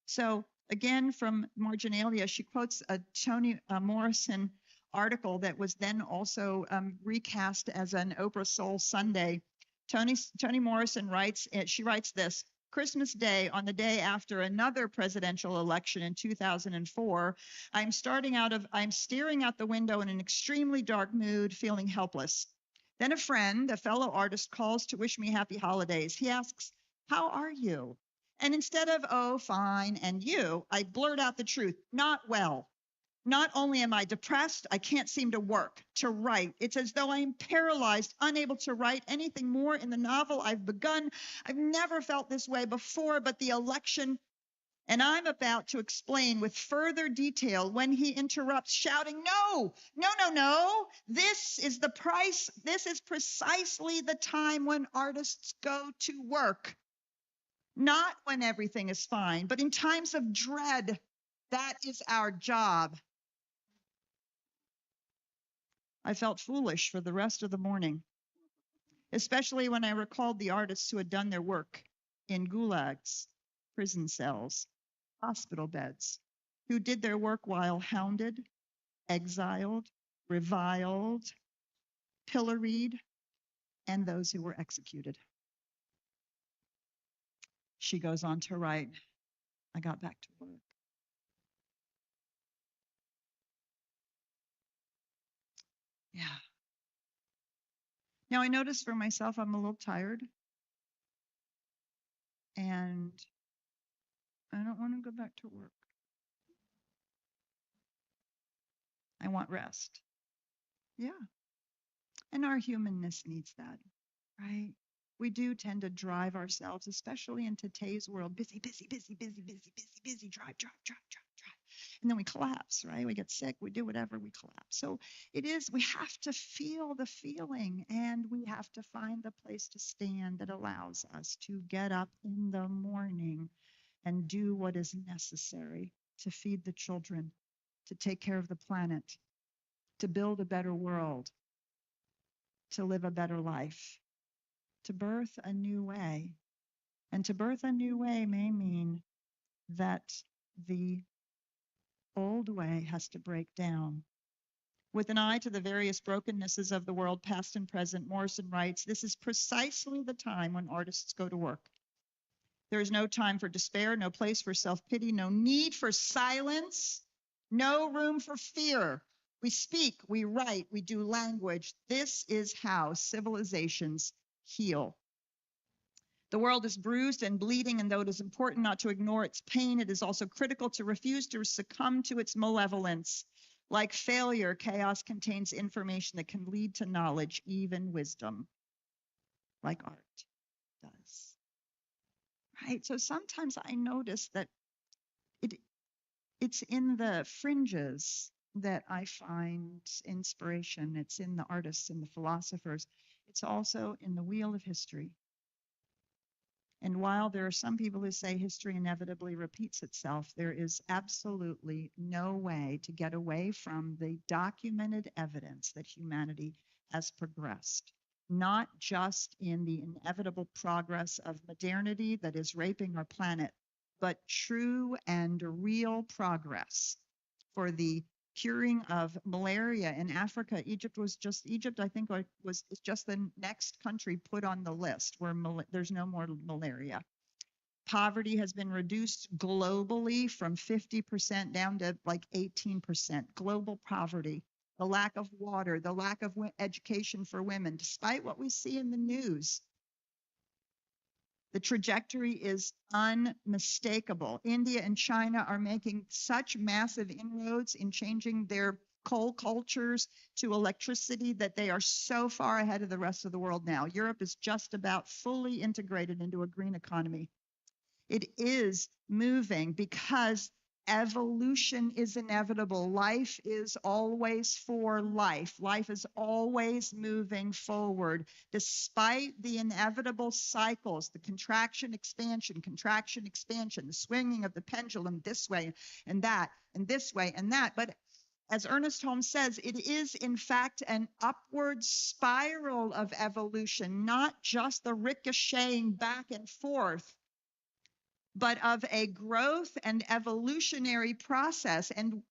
So again, from Marginalia, she quotes a Toni Morrison article that was then also recast as an Oprah Soul Sunday. Toni Morrison writes, she writes this: Christmas Day, on the day after another presidential election in 2004, I'm staring out the window in an extremely dark mood, feeling helpless. Then a friend, a fellow artist, calls to wish me happy holidays. He asks, "How are you?" And instead of, "Oh, fine, and you?" I blurt out the truth: "Not well. Not only am I depressed, I can't seem to work, to write. It's as though I am paralyzed, unable to write anything more in the novel I've begun. I've never felt this way before, but the election..." And I'm about to explain with further detail when he interrupts, shouting, "No, no, no, no. This is the price. This is precisely the time when artists go to work. Not when everything is fine, but in times of dread. That is our job." I felt foolish for the rest of the morning, especially when I recalled the artists who had done their work in gulags, prison cells, hospital beds, who did their work while hounded, exiled, reviled, pilloried, and those who were executed. She goes on to write, I got back to work. Yeah. Now I notice for myself, I'm a little tired, and I don't want to go back to work. I want rest. Yeah. And our humanness needs that, right? We do tend to drive ourselves, especially in today's world, busy, busy, busy, busy, busy, busy, busy, drive, drive, drive, drive, drive. And then we collapse, right? We get sick, we do whatever, we collapse. So it is, we have to feel the feeling, and we have to find the place to stand that allows us to get up in the morning and do what is necessary to feed the children, to take care of the planet, to build a better world, to live a better life, to birth a new way. And to birth a new way may mean that the old way has to break down. With an eye to the various brokennesses of the world, past and present, Morrison writes, this is precisely the time when artists go to work. There is no time for despair, no place for self-pity, no need for silence, no room for fear. We speak, we write, we do language. This is how civilizations heal. The world is bruised and bleeding, and though it is important not to ignore its pain, it is also critical to refuse to succumb to its malevolence. Like failure, chaos contains information that can lead to knowledge, even wisdom, like art does. Right? So sometimes I notice that it's in the fringes that I find inspiration. It's in the artists and the philosophers. It's also in the wheel of history. And while there are some people who say history inevitably repeats itself, there is absolutely no way to get away from the documented evidence that humanity has progressed. not just in the inevitable progress of modernity that is raping our planet, but true and real progress for the curing of malaria in Africa. Egypt, I think, was just the next country put on the list where there's no more malaria. Poverty has been reduced globally from 50% down to like 18%. Global poverty, the lack of water, the lack of education for women, despite what we see in the news. The trajectory is unmistakable. India and China are making such massive inroads in changing their coal cultures to electricity that they are so far ahead of the rest of the world now. Europe is just about fully integrated into a green economy. It is moving because evolution is inevitable. Life is always for life. Life is always moving forward, despite the inevitable cycles, the contraction, expansion, the swinging of the pendulum this way and that, and this way and that. But as Ernest Holmes says, it is in fact an upward spiral of evolution, not just the ricocheting back and forth, but of a growth and evolutionary process. And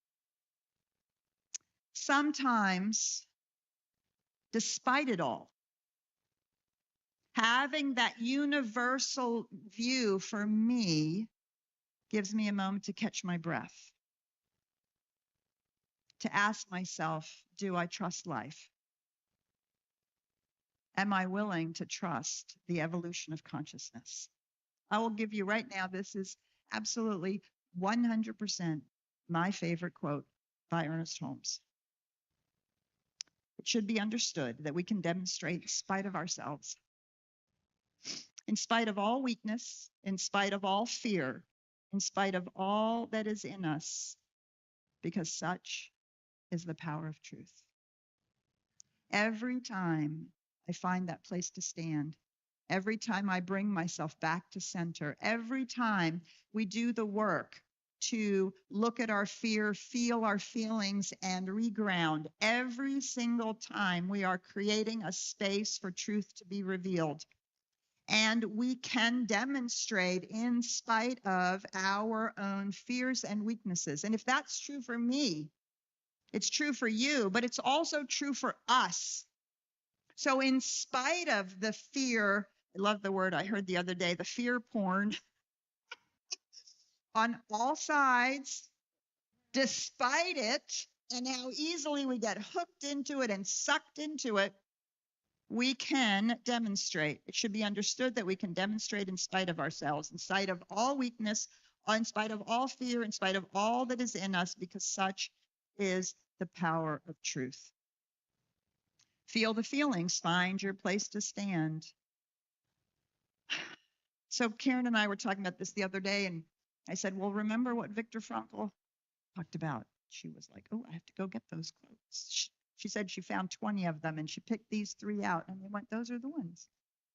sometimes, despite it all, having that universal view for me gives me a moment to catch my breath, to ask myself, do I trust life? Am I willing to trust the evolution of consciousness? I will give you right now, this is absolutely 100% my favorite quote by Ernest Holmes. It should be understood that we can demonstrate in spite of ourselves, in spite of all weakness, in spite of all fear, in spite of all that is in us, because such is the power of truth. Every time I find that place to stand, every time I bring myself back to center, every time we do the work to look at our fear, feel our feelings, and reground, every single time we are creating a space for truth to be revealed. And we can demonstrate in spite of our own fears and weaknesses. And if that's true for me, it's true for you, but it's also true for us. So in spite of the fear, I love the word I heard the other day, the fear porn on all sides, despite it, and how easily we get hooked into it and sucked into it, we can demonstrate. It should be understood that we can demonstrate in spite of ourselves, in spite of all weakness, in spite of all fear, in spite of all that is in us, because such is the power of truth. Feel the feelings, find your place to stand. So Karen and I were talking about this the other day, and I said, well, remember what Viktor Frankl talked about? She was like, oh, I have to go get those quotes. She said she found 20 of them, and she picked these 3 out, and we went, those are the ones.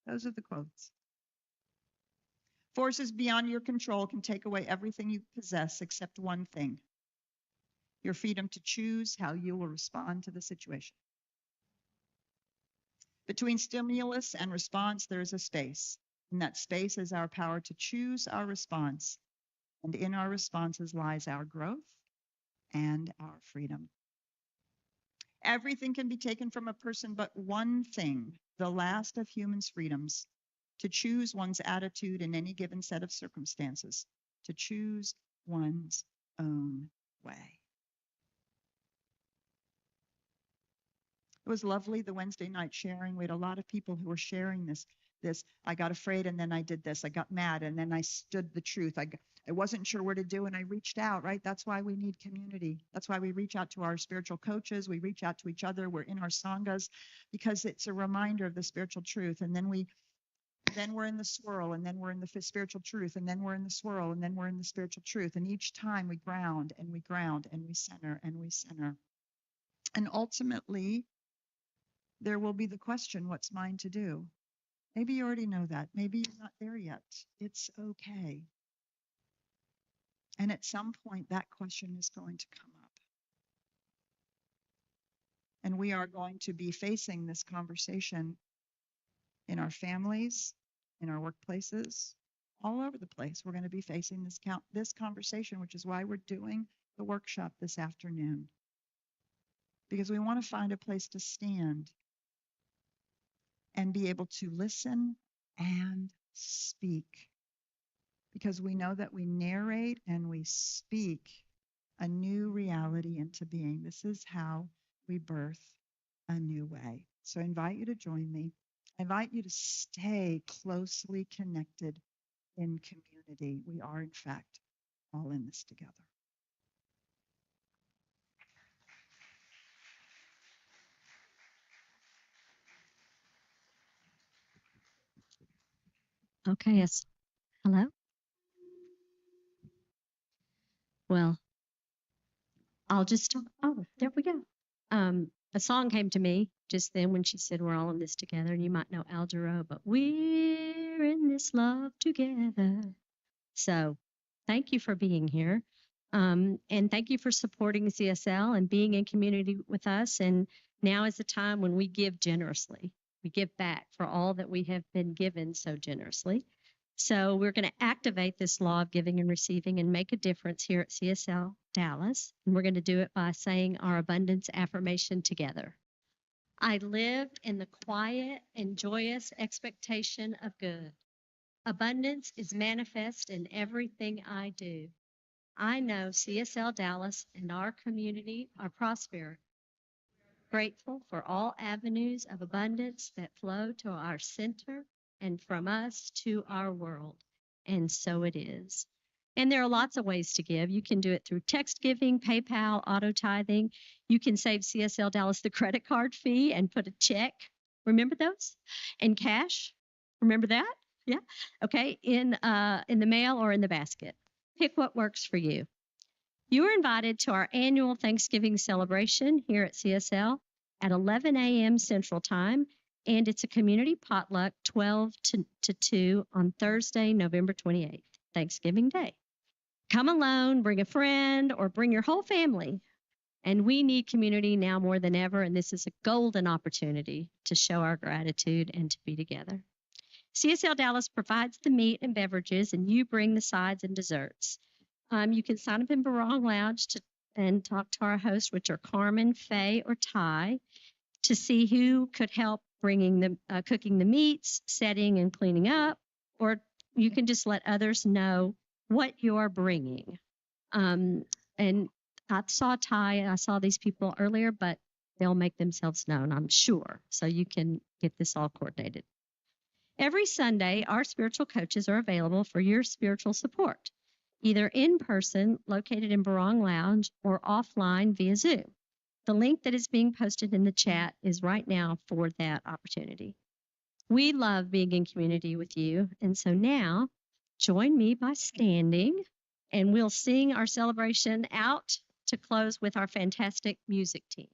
Those are the quotes. Forces beyond your control can take away everything you possess except one thing: your freedom to choose how you will respond to the situation. Between stimulus and response, there is a space. And that space is our power to choose our response. And in our responses lies our growth and our freedom. Everything can be taken from a person but one thing, the last of humans' freedoms: to choose one's attitude in any given set of circumstances, to choose one's own way. It was lovely the Wednesday night sharing. We had a lot of people who were sharing this. I got afraid and then I did this. I got mad and then I stood the truth. I wasn't sure where to do and I reached out, right? That's why we need community. That's why we reach out to our spiritual coaches. We reach out to each other. We're in our sanghas because it's a reminder of the spiritual truth. And then we're in the swirl, and then we're in the spiritual truth, and then we're in the swirl, and then we're in the spiritual truth. And each time we ground and we ground and we center and we center. And ultimately, there will be the question, what's mine to do? Maybe you already know that. Maybe you're not there yet. It's okay. And at some point, that question is going to come up. And we are going to be facing this conversation in our families, in our workplaces, all over the place. We're going to be facing this conversation, which is why we're doing the workshop this afternoon, because we want to find a place to stand and be able to listen and speak, because we know that we narrate and we speak a new reality into being. This is how we birth a new way. So I invite you to join me. I invite you to stay closely connected in community. We are, in fact, all in this together. Okay, yes. Hello? Well, I'll just talk. Oh, there we go. A song came to me just then when she said we're all in this together, and you might know Al Jarreau, but we're in this love together. So thank you for being here. And thank you for supporting CSL and being in community with us. And now is the time when we give generously. We give back for all that we have been given so generously. So we're going to activate this law of giving and receiving and make a difference here at CSL Dallas. And we're going to do it by saying our abundance affirmation together. I live in the quiet and joyous expectation of good. Abundance is manifest in everything I do. I know CSL Dallas and our community are prosperous. Grateful for all avenues of abundance that flow to our center and from us to our world. And so it is. And there are lots of ways to give. You can do it through text giving, PayPal, auto tithing. You can save CSL Dallas the credit card fee and put a check. Remember those? And cash. Remember that? Yeah. Okay. In the mail or in the basket. Pick what works for you. You are invited to our annual Thanksgiving celebration here at CSL at 11 a.m. Central Time, and it's a community potluck 12 to 2 on Thursday, November 28th, Thanksgiving Day. Come alone, bring a friend, or bring your whole family. And we need community now more than ever, and this is a golden opportunity to show our gratitude and to be together. CSL Dallas provides the meat and beverages, and you bring the sides and desserts. You can sign up in Barong Lounge and talk to our hosts, which are Carmen, Faye, or Ty, to see who could help bringing cooking the meats, setting and cleaning up, or you can just let others know what you're bringing. And I saw Ty and I saw these people earlier, but they'll make themselves known, I'm sure, so you can get this all coordinated. Every Sunday, our spiritual coaches are available for your spiritual support, either in person, located in Barong Lounge, or offline via Zoom. The link that is being posted in the chat is right now for that opportunity. We love being in community with you, and so now join me by standing, and we'll sing our celebration out to close with our fantastic music team.